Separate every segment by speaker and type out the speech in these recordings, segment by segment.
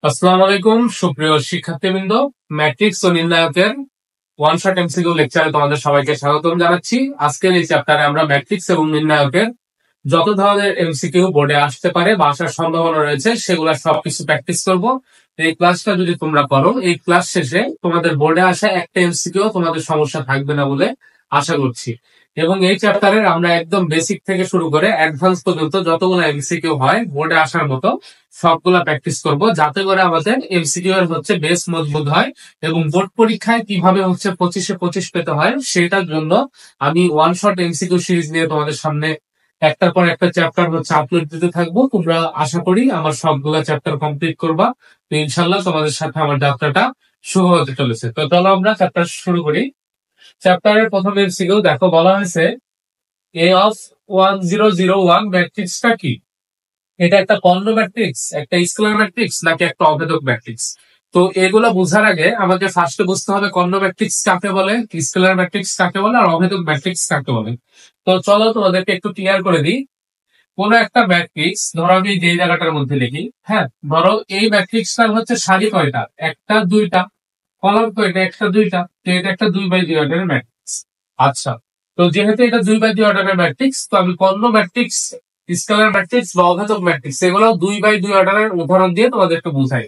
Speaker 1: আসসালামু আলাইকুম সুপ্রিয় শিক্ষার্থীবৃন্দ। ম্যাট্রিক্স ও নির্ণায়কের ওয়ান শট এমসিকিউ লেকচারে তোমাদের সবাইকে স্বাগতম জানাচ্ছি। আজকের এই চ্যাপ্টারে আমরা ম্যাট্রিক্স এবং নির্ণায়কের যত ধরনের এমসিকিউ বোর্ডে আসতে পারে বা আসার সম্ভাবনা রয়েছে সেগুলো সবকিছু প্র্যাকটিস করব। এই ক্লাসটা যদি তোমরা করো, এই ক্লাস শেষে তোমাদের বোর্ডে আসা একটা এমসিকিউ তোমাদের সমস্যা থাকবে না বলে আশা করছি। এবং এই চ্যাপ্টারের আমরা একদম বেসিক থেকে শুরু করে অ্যাডভান্স পর্যন্ত যতগুলো এমসিকিউ হয় বোর্ডে আসার মতো সবগুলা প্র্যাকটিস করব, যাতে করে আমাদের এমসিকিউ এর বেস মজবুত হয় এবং বোর্ড পরীক্ষায় কিভাবে 25-এ 25 পেতে হয় সেটার জন্য আমি ওয়ান শট এমসিকিউ সিরিজ নিয়ে তোমাদের সামনে একটার পর একটা চ্যাপ্টার আপলোড দিতে থাকবো। তোমরা আশা করি আমার সবগুলা চ্যাপ্টার কমপ্লিট করবা। তো ইনশাল্লাহ তোমাদের সাথে আমার যাত্রাটা শুভ হতে চলেছে। তো চলো আমরা চ্যাপ্টার শুরু করি। চ্যাপ্টারের প্রথম এমসিকিউ দেখো, বলা হয়েছে এ অফ 1001 ম্যাট্রিক্সটা কি? এটা একটা কর্ণ ম্যাট্রিক্স, একটা স্কেলার ম্যাট্রিক্স, নাকি একটা অভেদক ম্যাট্রিক্স? তো এগুলো বোঝার আগে আমাকে ফার্স্টে বুঝতে হবে কর্ণ ম্যাট্রিক্স কাকে বলে, স্কেলার ম্যাট্রিক্স কাকে বলে, আর অভেদক ম্যাট্রিক্স কাকে বলে। তো চলো তোমাদেরকে একটু ক্লিয়ার করে দিই। কোন একটা ম্যাট্রিক্স, ধরো আমি যে জায়গাটার মধ্যে লিখি, হ্যাঁ, ধরো এই ম্যাট্রিক্সটার সারি কয়টা? একটা, দুইটা। কলাম কয়টা? একটা, দুইটা। তো এটা একটা 2x2 অর্ডারের ম্যাট্রিক্স। আচ্ছা, তো যেহেতু এটা 2x2 অর্ডারের ম্যাট্রিক্স, তো আমি কর্ণ ম্যাট্রিক্স, স্কেলার ম্যাট্রিক্স বা অভেদক ম্যাট্রিক্স এগুলো 2x2 অর্ডারের উদাহরণ দিয়ে তোমাদেরকে বুঝাই।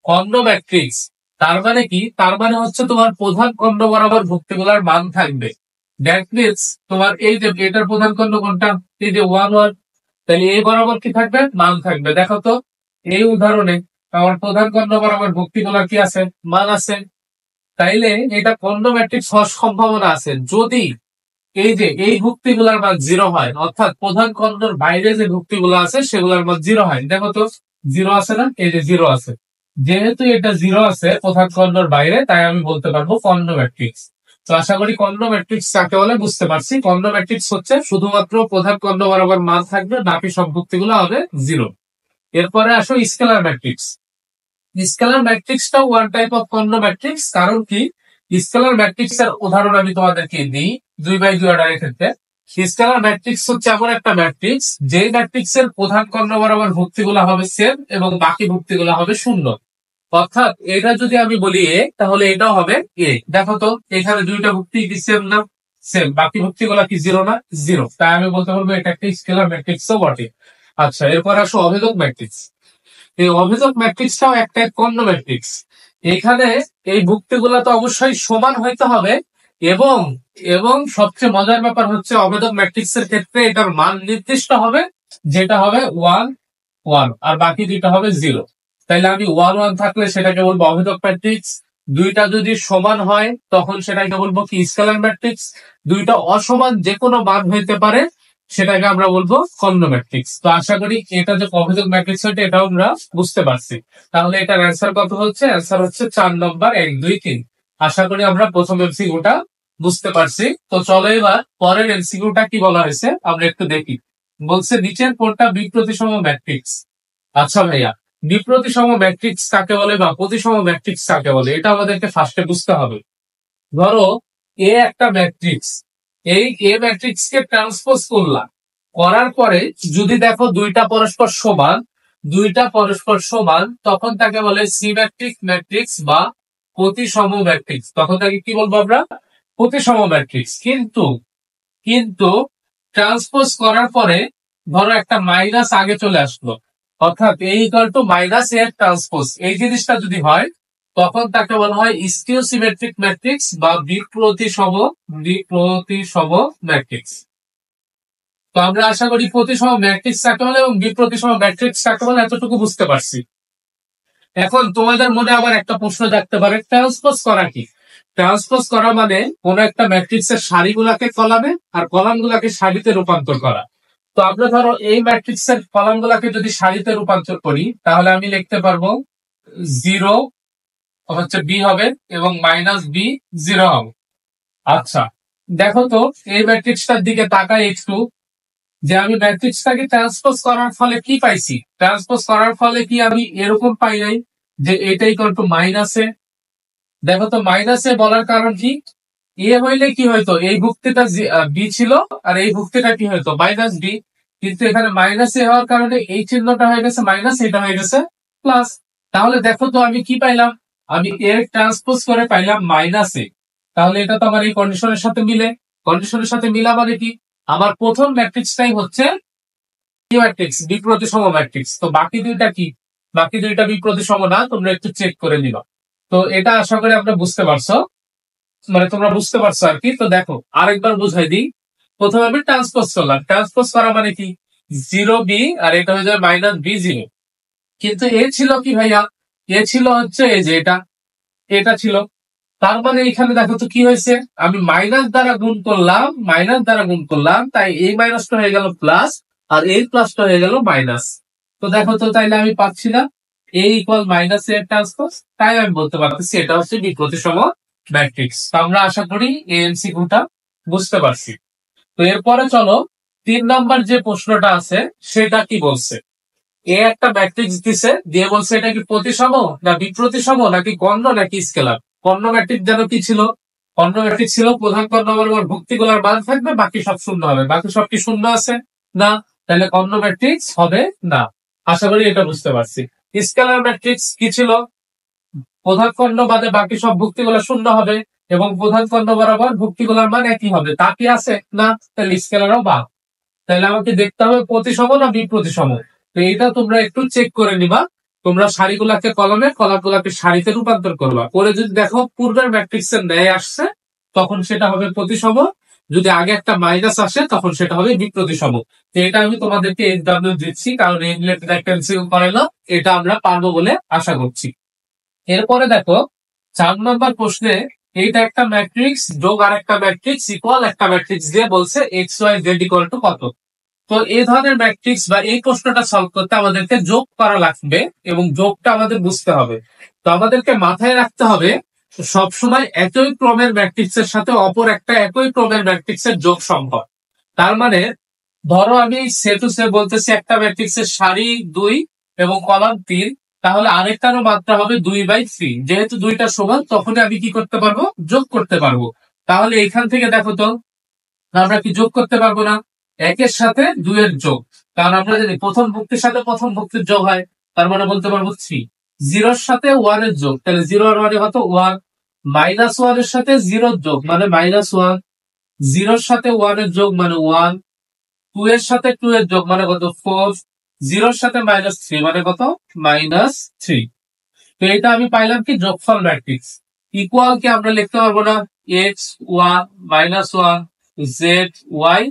Speaker 1: কর্ণ ম্যাট্রিক্স তার মানে কি? তার মানে তোমার প্রধান কর্ণ বরাবর ভুক্তিগুলার মান থাকবে। দ্যাট মিনস তোমার এই যে এটার প্রধান কর্ণ কোনটা? এই যে 1 1। তাহলে এই বরাবর কি থাকবে? মান থাকবে। দেখো তো এই উদাহরণে আমার প্রধান কর্ণ বরাবর ভুক্তিগুলার কি আছে? মান আছে। তাইলে এটা কর্ণ ম্যাট্রিক্স হওয়ার সম্ভাবনা আছে যদি এই যে এই ভুক্তিগুলার মান 0 হয়, অর্থাৎ প্রধান কর্ণের বাইরে যে ভুক্তিগুলো আছে সেগুলোর মান 0 হয়। দেখো তো 0 আছে না? এই যে 0 আছে। যেহেতু এটা 0 আছে প্রধান কর্ণের বাইরে, তাই আমি বলতে পারবো কর্ণ ম্যাট্রিক্স। তো আশা করি কর্ণ ম্যাট্রিক্স কাকে বলে বুঝতে পারছি। কর্ণ ম্যাট্রিক্স শুধুমাত্র প্রধান কর্ণ বরাবর মান থাকবে, বাকি সব ভুক্তিগুলো হবে 0। এরপরে আসো স্কেলার ম্যাট্রিক্স। স্কেলার ম্যাট্রিক্সটাও ওয়ান টাইপ অফ কর্ণ ম্যাট্রিক্স। কারণ কি? স্কেলার ম্যাট্রিক্স এর উদাহরণ আমি তোমাদেরকে দিই 2x2 অর্ডারের ক্ষেত্রে। স্কেলার ম্যাট্রিক্স এমন একটা ম্যাট্রিক্স যে ম্যাট্রিক্স এর প্রধান কর্ণ বরাবর ভুক্তিগুলো হবে সেম এবং বাকি ভুক্তিগুলো হবে শূন্য। অর্থাৎ এটা যদি আমি বলি এ, তাহলে এটাও হবে এ। দেখো তো এখানে দুইটা ভুক্তি কি সেম না? সেম। বাকি ভুক্তিগুলো কি 0 না? 0। তাই আমি বলতে পারবো এটা একটা স্কেলার ম্যাট্রিক্সও বটে। আচ্ছা, এরপর আসো অভেদক ম্যাট্রিক্স। এই অভেদক ম্যাট্রিক্সটাও একটা কর্ণ ম্যাট্রিক্স। এখানে এই ভুক্তিগুলো তো অবশ্যই সমান হইতে হবে এবং এবং সবচেয়ে মজার ব্যাপার অভেদক ম্যাট্রিক্স এর ক্ষেত্রে এটার মান নির্দিষ্ট হবে, যেটা হবে 1 1, আর বাকি দুইটা হবে 0। তাইলে আমি 1 1 থাকলে সেটাকে বলবো অভেদক ম্যাট্রিক্স। দুইটা যদি সমান হয় তখন সেটাকে বলবো কি? Scalar matrix. দুইটা অসমান যে কোনো মান হইতে পারে, সেটাকে আমরা বলবো কর্ণ ম্যাট্রিক্স। তো আশা করি এটা যে অভেদক ম্যাট্রিক্স হচ্ছে এটাও আমরা বুঝতে পারছি। তাহলে এটার অ্যান্সার কত হচ্ছে? অ্যান্সার হচ্ছে 4 নম্বর 1 2 3। আশা করি আমরা প্রথম এমসিকিউটা বুঝতে পারছি। তো চলো এবার পরের এমসিকিউটা কি বলা হয়েছে আমরা একটু দেখি। বলছে নিচের কোনটা বিপ্রতিসম ম্যাট্রিক্স? আচ্ছা ভাইয়া, বিপ্রতিসম ম্যাট্রিক্স কাকে বলে বা প্রতিসম ম্যাট্রিক্স কাকে বলে এটা আমাদেরকে ফার্স্টে বুঝতে হবে। ধরো এ একটা ম্যাট্রিক্স, এই এ ম্যাট্রিক্স কে ট্রান্সপোজ করলাম, করার পরে যদি দেখো দুইটা পরস্পর সমান, তখন তাকে বলে সিমেট্রিক ম্যাট্রিক্স বা প্রতিসম ম্যাট্রিক্স। তখন তাকে কি বলবো আমরা? প্রতিসম ম্যাট্রিক্স। কিন্তু কিন্তু ট্রান্সপোজ করার পরে ধরো একটা মাইনাস আগে চলে আসলো, অর্থাৎ এ ইকুয়াল টু মাইনাস এর ট্রান্সপোজ, এই জিনিসটা যদি হয় তখন তাকে বলা হয় স্টিওসিমেট্রিক ম্যাট্রিক্স বা বিপ্রতিসম ম্যাট্রিক্স। তো আমরা আশা করি প্রতিসম ম্যাট্রিক্স কাকে বলে এবং বিপ্রতিসম ম্যাট্রিক্স কাকে বলে এতটুকু বুঝতে পারছি। এখন তোমাদের মনে আবার একটা প্রশ্ন থাকতে পারে, ট্রান্সপোজ করা কি? ট্রান্সপোজ করা মানে কোন একটা ম্যাট্রিক্সের সারিগুলাকে কলামে আর কলামগুলাকে সারিতে রূপান্তর করা। তো আমরা ধরো এই ম্যাট্রিক্সের কলামগুলাকে যদি সারিতে রূপান্তর করি তাহলে আমি লিখতে পারবো 0 বি হবে এবং -b 0 হবে। আচ্ছা, দেখো তো এই ম্যাট্রিক্সটার দিকে তাকাই একটু, যে আমি ম্যাট্রিক্সটাকে ট্রান্সপোজ করার ফলে কি পাইছি? ট্রান্সপোজ করার ফলে কি আমি এরকম পাই নাই যে এটা ইকুয়াল টু মাইনাসে? দেখো তো মাইনাসে বলার কারণ কি? এ হইলে কি হয়তো এই ভুক্তিটা বি ছিল আর এই ভুক্তিটা কি হয়তো -b। কিন্তু এখানে মাইনাস এ হওয়ার কারণে এই চিহ্নটা হয়ে গেছে মাইনাস, এটা হয়ে গেছে প্লাস। তাহলে দেখো তো আমি কি পাইলাম, আমি এ ট্রান্সপোজ করে পাইলাম মাইনাস এ। তাহলে এটা তো আমার এই কন্ডিশনের সাথে মিলে, কন্ডিশনের সাথে মিলা মানে কি, আমার প্রথম ম্যাট্রিক্সটাই হচ্ছে ম্যাট্রিক্স, বিপ্রতিসম ম্যাট্রিক্স। তো বাকি দুইটা কি, বাকি দুইটা বিপ্রতিসম না, তোমরা একটু চেক করে নিবা। তো এটা আশা করি আমরা বুঝতে পারছো, মানে তোমরা বুঝতে পারছো আর কি। তো দেখো আরেকবার বুঝাই দিই। প্রথমে আমি ট্রান্সপোজ করলাম, ট্রান্সপোজ করা মানে কি, জিরো বি, আর এটা হয়ে যাবে মাইনাস বি জিরো। কিন্তু এ ছিল কি ভাইয়া, এ ছিল হচ্ছে এই যে এটা, এটা ছিল। তার মানে এখানে দেখো তো কি হয়েছে, আমি মাইনাস দ্বারা গুণ করলাম, মাইনাস দ্বারা গুণ করলাম, তাই এই মাইনাসটা হয়ে গেল প্লাস, আর এই প্লাসটা হয়ে গেল মাইনাস। তো দেখো তো তাইলে আমি পাচ্ছি না এ ইকুয়াল মাইনাস এর ট্রান্সপোজ, তাই আমি বলতে পারতেছি এটা হচ্ছে বিপ্রতিসম ম্যাট্রিক্স। তো আমরা আশা করি এই এমসিকিউটা বুঝতে পারছি। তো এরপরে চলো 3 নাম্বার যে প্রশ্নটা আছে সেটা কি বলছে। এ একটা ম্যাট্রিক্স দিছে, দিয়ে বলছে এটা কি প্রতিসম না বিপ্রতিসম নাকি কর্ণ নাকি স্কেলার। কর্ণ ম্যাট্রিক্স যেন কি ছিল, কর্ণ ম্যাট্রিক্স ছিল প্রধান কর্ণ বরাবর ভুক্তিগুলোর মান থাকবে, বাকি সব শূন্য হবে। বাকি সব কি শূন্য আছে না, তাহলে কর্ণ ম্যাট্রিক্স হবে না। আশা করি এটা বুঝতে পারছি। স্কেলার ম্যাট্রিক্স কি ছিল, প্রধান কর্ণ বাদে বাকি সব ভুক্তিগুলো শূন্য হবে এবং প্রধান কর্ণ বরাবর ভুক্তিগুলোর মান একই হবে, তা কি আছে না, তাহলে স্কেলারও বাদ। তাহলে আমাকে দেখতে হবে প্রতিসম না বিপ্রতিসম। তো এটা তোমরা একটু চেক করে নিবা। তোমরা সারিগুলাকে কলমে, কলামগুলাকে সারিতে রূপান্তর করবা, করে যদি দেখো পূর্বের ম্যাট্রিক্স এর ন্যায় আসছে তখন সেটা হবে প্রতিসম, যদি আগে একটা মাইনাস আসে তখন সেটা হবে বিপ্রতিসম। তো এটা আমি তোমাদেরকে এইচডব্লিউ দিচ্ছি, কারণ এই রিলেটেড একটা এমসিকিউ করাইলো, এটা আমরা পারবো বলে আশা করছি। এরপরে দেখো 4 নম্বর প্রশ্নে, এইটা একটা ম্যাট্রিক্স যোগ আর একটা ম্যাট্রিক্স ইকুয়াল একটা ম্যাট্রিক্স দিয়ে বলছে X Y Z equal to কত। তো এই ধরনের ম্যাট্রিক্স বা এই প্রশ্নটা সলভ করতে আমাদেরকে যোগ করা লাগবে এবং যোগটা আমাদের বুঝতে হবে। তো আমাদেরকে মাথায় রাখতে হবে সবসময় একই ক্রমের ম্যাট্রিক্স এর সাথে অপর একটা একই ক্রমের ম্যাট্রিক্স এর যোগ সম্ভব। তার মানে ধরো আমি সে টু সে বলতেছি একটা ম্যাট্রিক্স এর সারি 2 এবং কলাম 3, তাহলে আরেকটারও মাত্রা হবে 2/3। যেহেতু দুইটা সমান তখনই আমি কি করতে পারবো, যোগ করতে পারবো। তাহলে এখান থেকে দেখো তো আমরা কি যোগ করতে পারবো না, একের সাথে 2 এর যোগ, কারণ আমরা জানি প্রথম ভুক্তির সাথে প্রথম ভুক্তির যোগ হয়, তার মানে বলতে পারবো 3। জিরোর সাথে 1 এর যোগ, তাহলে 0 এর মানে হতো 1, -1 এর সাথে 0 যোগ মানে -1, 0 এর সাথে 1 এর যোগ মানে 1, 2 এর সাথে 2 এর যোগ মানে কত 4, 0 এর সাথে -3 মানে কত -3। তো এটা আমি পাইলাম কি যোগফল ম্যাট্রিক্স। ইকুয়াল কি আমরা লিখতে পারবো না, x 1 -1 z y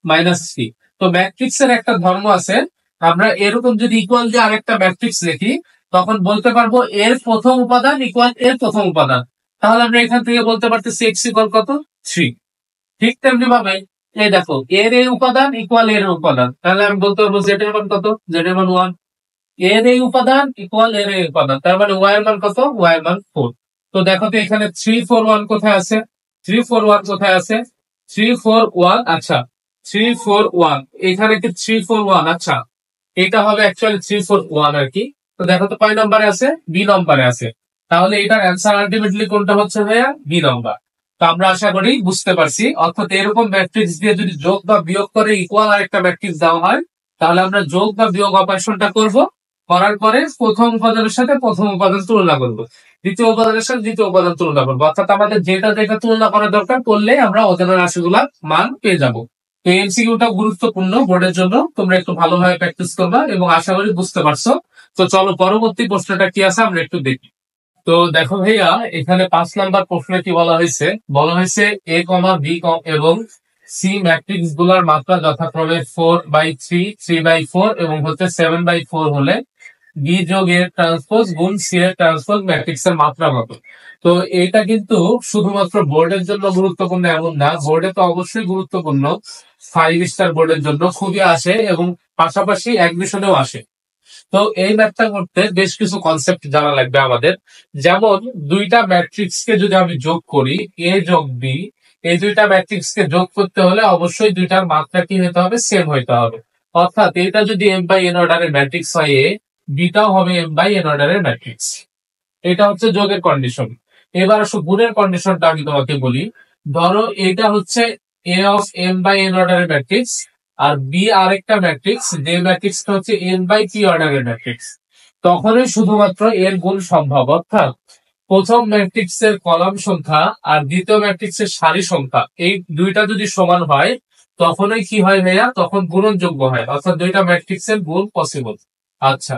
Speaker 1: -3। তো ম্যাট্রিক্স এর একটা ধর্ম আছে, আমরা এরকম যদি ইকুয়াল দিয়ে আরেকটা ম্যাট্রিক্স লিখি তখন বলতে পারবো এর প্রথম উপাদান ইকুয়াল এর প্রথম উপাদান। তাহলে আমরা এখান থেকে বলতে পারতেছি x ইকুয়াল কত 3। ঠিক তেমনি ভাবে এই দেখো এর এই উপাদান ইকুয়াল এর উপাদান, তাহলে আমি বলতে পারবো z এর মান কত, z এর মান 1। এর এই উপাদান ইকুয়াল এর এই উপাদান, তার মানে y এর মান কত, y এর মান 4। তো দেখো তো এখানে 3 4 1 কোথায় আছে, 3 4 1 কোথায় আছে, 3 4 1, আচ্ছা 3 4 1 এখানে কি 3 4 1, আচ্ছা এটা হবে অ্যাকচুয়ালি 3 4 1 আর কি। তো দেখো তো কয় নম্বরে আছে, বি নম্বরে আছে। তাহলে এটার অ্যান্সার আলটিমেটলি কোনটা হচ্ছে ভাইয়া, বি নম্বর। তো আমরা আশা করি বুঝতে পারছি, অর্থাৎ এরকম ম্যাট্রিক্স দিয়ে যদি যোগ বা বিয়োগ করে ইকুয়াল আরেকটা ম্যাট্রিক্স দেওয়া হয় তাহলে আমরা যোগ বা বিয়োগ অপারেশনটা করব, করার পরে প্রথম উপাদানের সাথে প্রথম উপাদান তুলনা করবো, দ্বিতীয় উপাদানের সাথে দ্বিতীয় উপাদান তুলনা করবো, অর্থাৎ আমাদের যেটা যেটা তুলনা করা দরকার করলে আমরা অজানা রাশিগুলার মান পেয়ে যাব। তো এমসিকিউটা গুরুত্বপূর্ণ বোর্ডের জন্য, তোমরা একটু ভালোভাবে প্র্যাকটিস করবা এবং আশা করি বুঝতে পারছো। তো চলো পরবর্তী প্রশ্নটা কি আছে আমরা একটু দেখি। তো দেখো ভাইয়া এখানে 5 নাম্বার প্রশ্নে কি বলা হয়েছে, বলা হয়েছে এ কমা বি এবং সি ম্যাট্রিক্স গুলার মাত্রা যথাক্রমে 4/3, 3/4 এবং হচ্ছে 7/4 হলে বি যোগ এর ট্রান্সপোজ গুণ সি এর ট্রান্সপোজ ম্যাট্রিক্স এর মাত্রা কত। তো এটা কিন্তু শুধুমাত্র বোর্ডের জন্য গুরুত্বপূর্ণ এমন না, বোর্ডে তো অবশ্যই গুরুত্বপূর্ণ, 5 স্টার বোর্ডের জন্য খুবই আসে এবং পাশাপাশি অ্যাডমিশনেও আসে। তো এই ম্যাথটা করতে বেশ কিছু কনসেপ্ট জানা লাগবে আমাদের। যেমন দুইটা ম্যাট্রিক্স কে যদি আমি যোগ করি, এ যোগ বি, এই দুইটা ম্যাট্রিক্স কে যোগ করতে হলে অবশ্যই দুইটার মাত্রা কি হতে হবে, সেম হইতে হবে। অর্থাৎ এটা যদি m/n অর্ডারের ম্যাট্রিক্স হয় এ, বিটাও হবে m/n অর্ডারের ম্যাট্রিক্স। এটা হচ্ছে যোগের কন্ডিশন। এবার আসো গুণের কন্ডিশনটা আমি তোমাকে বলি। ধরো এটা হচ্ছে a অফ m/n অর্ডারের ম্যাট্রিক্স আর বি আরেকটা ম্যাট্রিক্স, যে ম্যাট্রিক্সটা হচ্ছে n/p অর্ডারের ম্যাট্রিক্স। তখনই শুধুমাত্র এর গুণ সম্ভব। অর্থাৎ প্রথম ম্যাট্রিক্সের কলাম সংখ্যা আর দ্বিতীয় ম্যাট্রিক্সের সারি সংখ্যা এই দুইটা যদি সমান হয় তখনই কি হয় ভাইয়া, তখন গুণনযোগ্য হয়, অর্থাৎ দুইটা ম্যাট্রিক্সের গুণ পসিবল। আচ্ছা,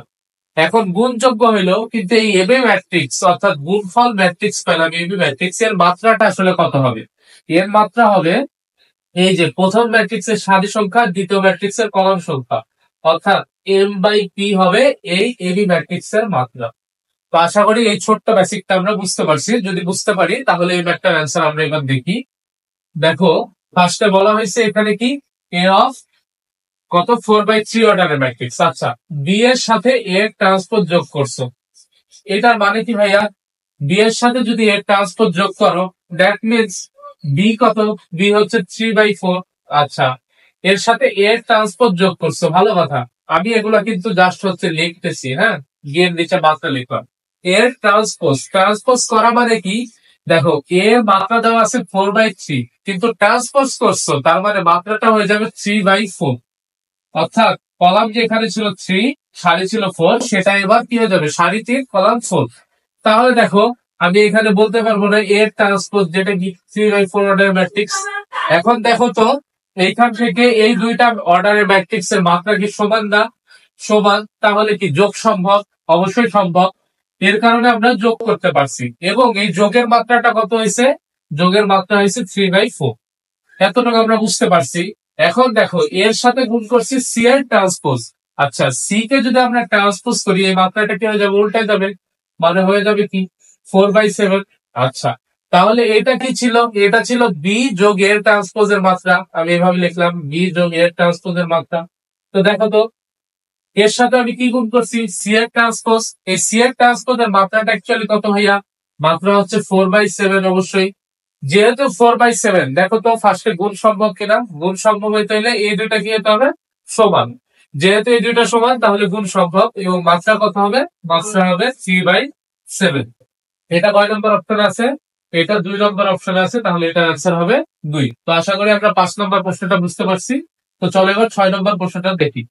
Speaker 1: এখন গুণযোগ্য হইলো, কিন্তু এই এবি ম্যাট্রিক্স অর্থাৎ গুণফল ম্যাট্রিক্স পেলাম, এবি ম্যাট্রিক্স এর মাত্রাটা আসলে কত হবে? এর মাত্রা হবে এই যে প্রথম ম্যাট্রিক্সের সারি সংখ্যা, দ্বিতীয় ম্যাট্রিক্সের কলাম সংখ্যা, অর্থাৎ m/p হবে এই এবি ম্যাট্রিক্স এর মাত্রা। তো আশা করি এই ছোট্ট বেসিকটা আমরা বুঝতে পারছি। যদি বুঝতে পারি তাহলে এই ম্যাটটার অ্যান্সার আমরা এবার দেখি। দেখো, ফার্স্টে বলা হয়েছে এখানে কি এ অফ কত 4/3 অর্ডারের ম্যাট্রিক্স। আচ্ছা, বি এর সাথে এ ট্রান্সপোজ যোগ করছো, এটার মানে কি ভাইয়া? বি এর সাথে যদি এ ট্রান্সপোজ যোগ করো, দ্যাট মিনস বি কত? বি হচ্ছে 3/4। আচ্ছা, এর সাথে এ ট্রান্সপোজ যোগ করছো, ভালো কথা। আমি এগুলা কিন্তু জাস্ট হচ্ছে লিখতেছি, হ্যাঁ, গিয়ের নিচে মাত্রা লিখবা। এর ট্রান্সপোজ ট্রান্সপোজ করা মানে কি? দেখো, এ মাত্রা দেওয়া আছে 4/3, কিন্তু ট্রান্সপোজ করছো তার মানে মাত্রাটা হয়ে যাবে 3/4। অর্থাৎ কলাম যে এখানে ছিল 3, সারি ছিল 4, সেটা এবার কি হয়ে যাবে সারি 3 কলাম 4। তাহলে দেখো, আমি এখানে বলতে পারবো না এর ট্রান্সপোজ, যেটা কি 3/4 অর্ডারের ম্যাট্রিক্স। এখন দেখো তো, এইখান থেকে এই দুইটা অর্ডারের ম্যাট্রিক্স এর মাত্রা কি সমান না? সমান। তাহলে কি যোগ সম্ভব? অবশ্যই সম্ভব। এর কারণে আমরা যোগ করতে পারছি, এবং এই যোগের মাত্রাটা কত হয়েছে? যোগের মাত্রা হয়েছে 3/4। এতটুকু আমরা বুঝতে পারছি। এখন দেখো, এর সাথে গুণ করছি সি এর ট্রান্সপোজ। আচ্ছা, সি কে যদি আমরা ট্রান্সপোজ করি, এই মাত্রাটা কি হয়ে যাবে? উল্টে যাবে, মানে হয়ে যাবে কি 4/7। আচ্ছা, তাহলে এটা কি ছিল? এটা ছিল বি যোগ এর ট্রান্সপোজের মাত্রা। আমি এভাবে লিখলাম, বি যোগ এর ট্রান্সপোজের মাত্রা। তো দেখো তো, এর সাথে আমি কি গুণ করছি? সি এর ট্রান্সপোজ। এই সি এর ট্রান্সপোজের মাত্রাটা অ্যাকচুয়ালি কত ভাইয়া? মাত্রা হচ্ছে 4/7 অবশ্যই। যেহেতু 4/7, দেখো তো ফার্স্টে গুণ সম্ভব কিনা। গুণ সম্ভব হইতে হলে এই দুইটা কি হতে হবে? সমান। যেহেতু এই দুইটা সমান, তাহলে গুণ সম্ভব, এবং মাত্রা কত হবে? মাত্রা হবে 3/7। এটা কয় নম্বর অপশন আছে? এটা 2 নম্বর অপশন আছে, তাহলে এটার অ্যান্সার হবে 2। তো আশা করি আমরা 5 নম্বর প্রশ্নটা বুঝতে পারছি। তো চলো এবার 6 নম্বর প্রশ্নটা দেখি।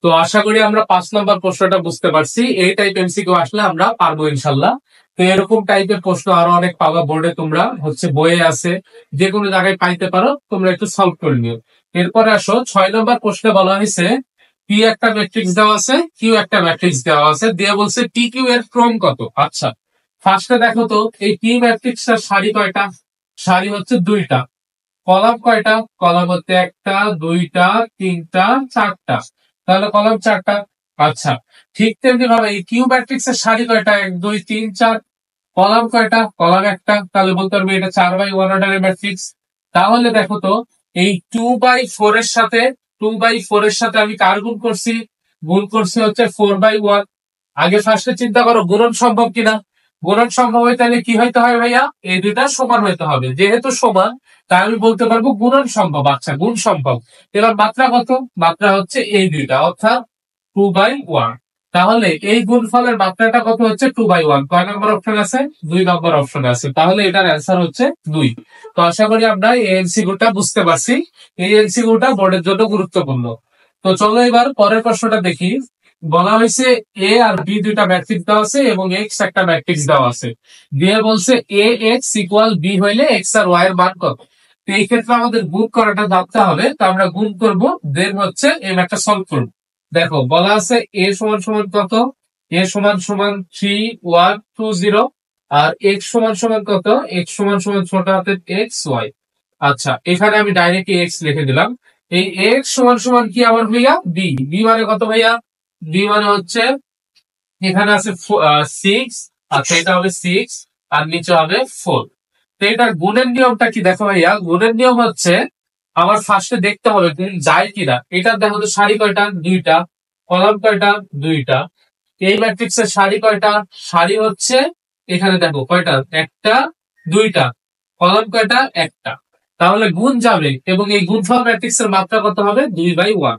Speaker 1: তো আশা করি আমরা 5 নম্বর প্রশ্নটা বুঝতে পারছি। এই টাইপ এমসিকিউ আসলে আমরা পারবো ইনশাল্লাহ। তো এরকম টাইপের প্রশ্ন আরো অনেক পাবা বোর্ডে, তোমরা হচ্ছে বইয়ে আছে, যে কোনো জায়গায় পাইতে পারো, তোমরা একটু সলভ করে নিও। এরপরে আসো, 6 নম্বর প্রশ্নে বলা হয়েছে পি একটা ম্যাট্রিক্স দেওয়া আছে, কিউ একটা ম্যাট্রিক্স দেওয়া আছে, দিয়ে বলছে টি কিউ এর ক্রম কত। আচ্ছা, ফার্স্টে দেখো তো, এই পি ম্যাট্রিক্সটার সারি কয়টা? সারি হচ্ছে 2টা। কলাম কয়টা? কলাম হচ্ছে 1টা, 2টা, 3টা, 4টা। তাহলে কলাম 4টা। আচ্ছা, ঠিক তেমনি ভাবে এই কিউ ম্যাট্রিক্স এর সারি কয়টা? 1, 2, 3, 4। কলাম কয়টা? কলাম 1টা। তাহলে বলতে পারবে এটা 4/1 অর্ডারের ম্যাট্রিক্স। তাহলে দেখো তো, এই 2/4 এর সাথে 2/4 এর সাথে আমি কার গুণ করছি? গুণ করছি হচ্ছে 4/1। আগে ফার্স্টে চিন্তা করো গুণন সম্ভব কিনা। গুণন সম্ভব হয় তাহলে কি হইতে হবে ভাইয়া? এই দুইটা সমান হইতে হবে। যেহেতু সমান, তাই আমি বলতে পারবো গুণন সম্ভব। আচ্ছা, গুণ সম্ভব। এবার মাত্রা কত? মাত্রা হচ্ছে এই দুইটা, অর্থাৎ 2/1। তাহলে এই গুণফলের মাত্রাটা কত হচ্ছে? 2/1। কয় নম্বর অপশন আছে? 2 নম্বর অপশন আছে। তাহলে এটার অ্যান্সার হচ্ছে 2। তো আশা করি আমরা এই এমসিকিউটা বুঝতে পারছি। এই এমসিকিউটা বোর্ডের জন্য গুরুত্বপূর্ণ। তো চলো এবার পরের প্রশ্নটা দেখি। বলা হয়েছে এ আর বি দুইটা ম্যাট্রিক্স দেওয়া আছে, এবং এক্স একটা ম্যাট্রিক্স দেওয়া আছে। দিয়ে বলছে এ এক্স ইকুয়াল বি হইলে এক্স আর ওয়াই এর মান কত। তো এই ক্ষেত্রে আমাদের গুণ করাটা জানতে হবে। তো আমরা গুণ করব, দেন হচ্ছে এই ম্যাথটা সলভ করব। দেখো, বলা আছে এ সমান সমান কত? এ সমান সমান 3,1,2,0, আর এক্স সমান সমান কত? এক্স সমান সমান ছোট হাতের এক্স ওয়াই। আচ্ছা, এখানে আমি ডাইরেক্ট এক্স লিখে দিলাম। এই এক্স সমান সমান কি আমার ভাইয়া? বি। বি মানে কত ভাইয়া? বি মানে হচ্ছে এখানে আছে 6। আচ্ছা, এটা হবে 6, আর নিচে হবে 4। তো এটার গুণের নিয়মটা কি দেখো ভাইয়া? গুণের নিয়ম হচ্ছে আমার ফার্স্টে দেখতে হবে গুণ যায় কিনা। এটা দেখো তো, সারি কয়টা? 2টা। কলাম কয়টা? 2টা। এই ম্যাট্রিক্স এর সারি কয়টা? সারি হচ্ছে এখানে দেখো কয়টা? 1টা, 2টা। কলাম কয়টা? 1টা। তাহলে গুণ যাবে, এবং এই গুণফল ম্যাট্রিক্স এর মাত্রা কত হবে? 2/1।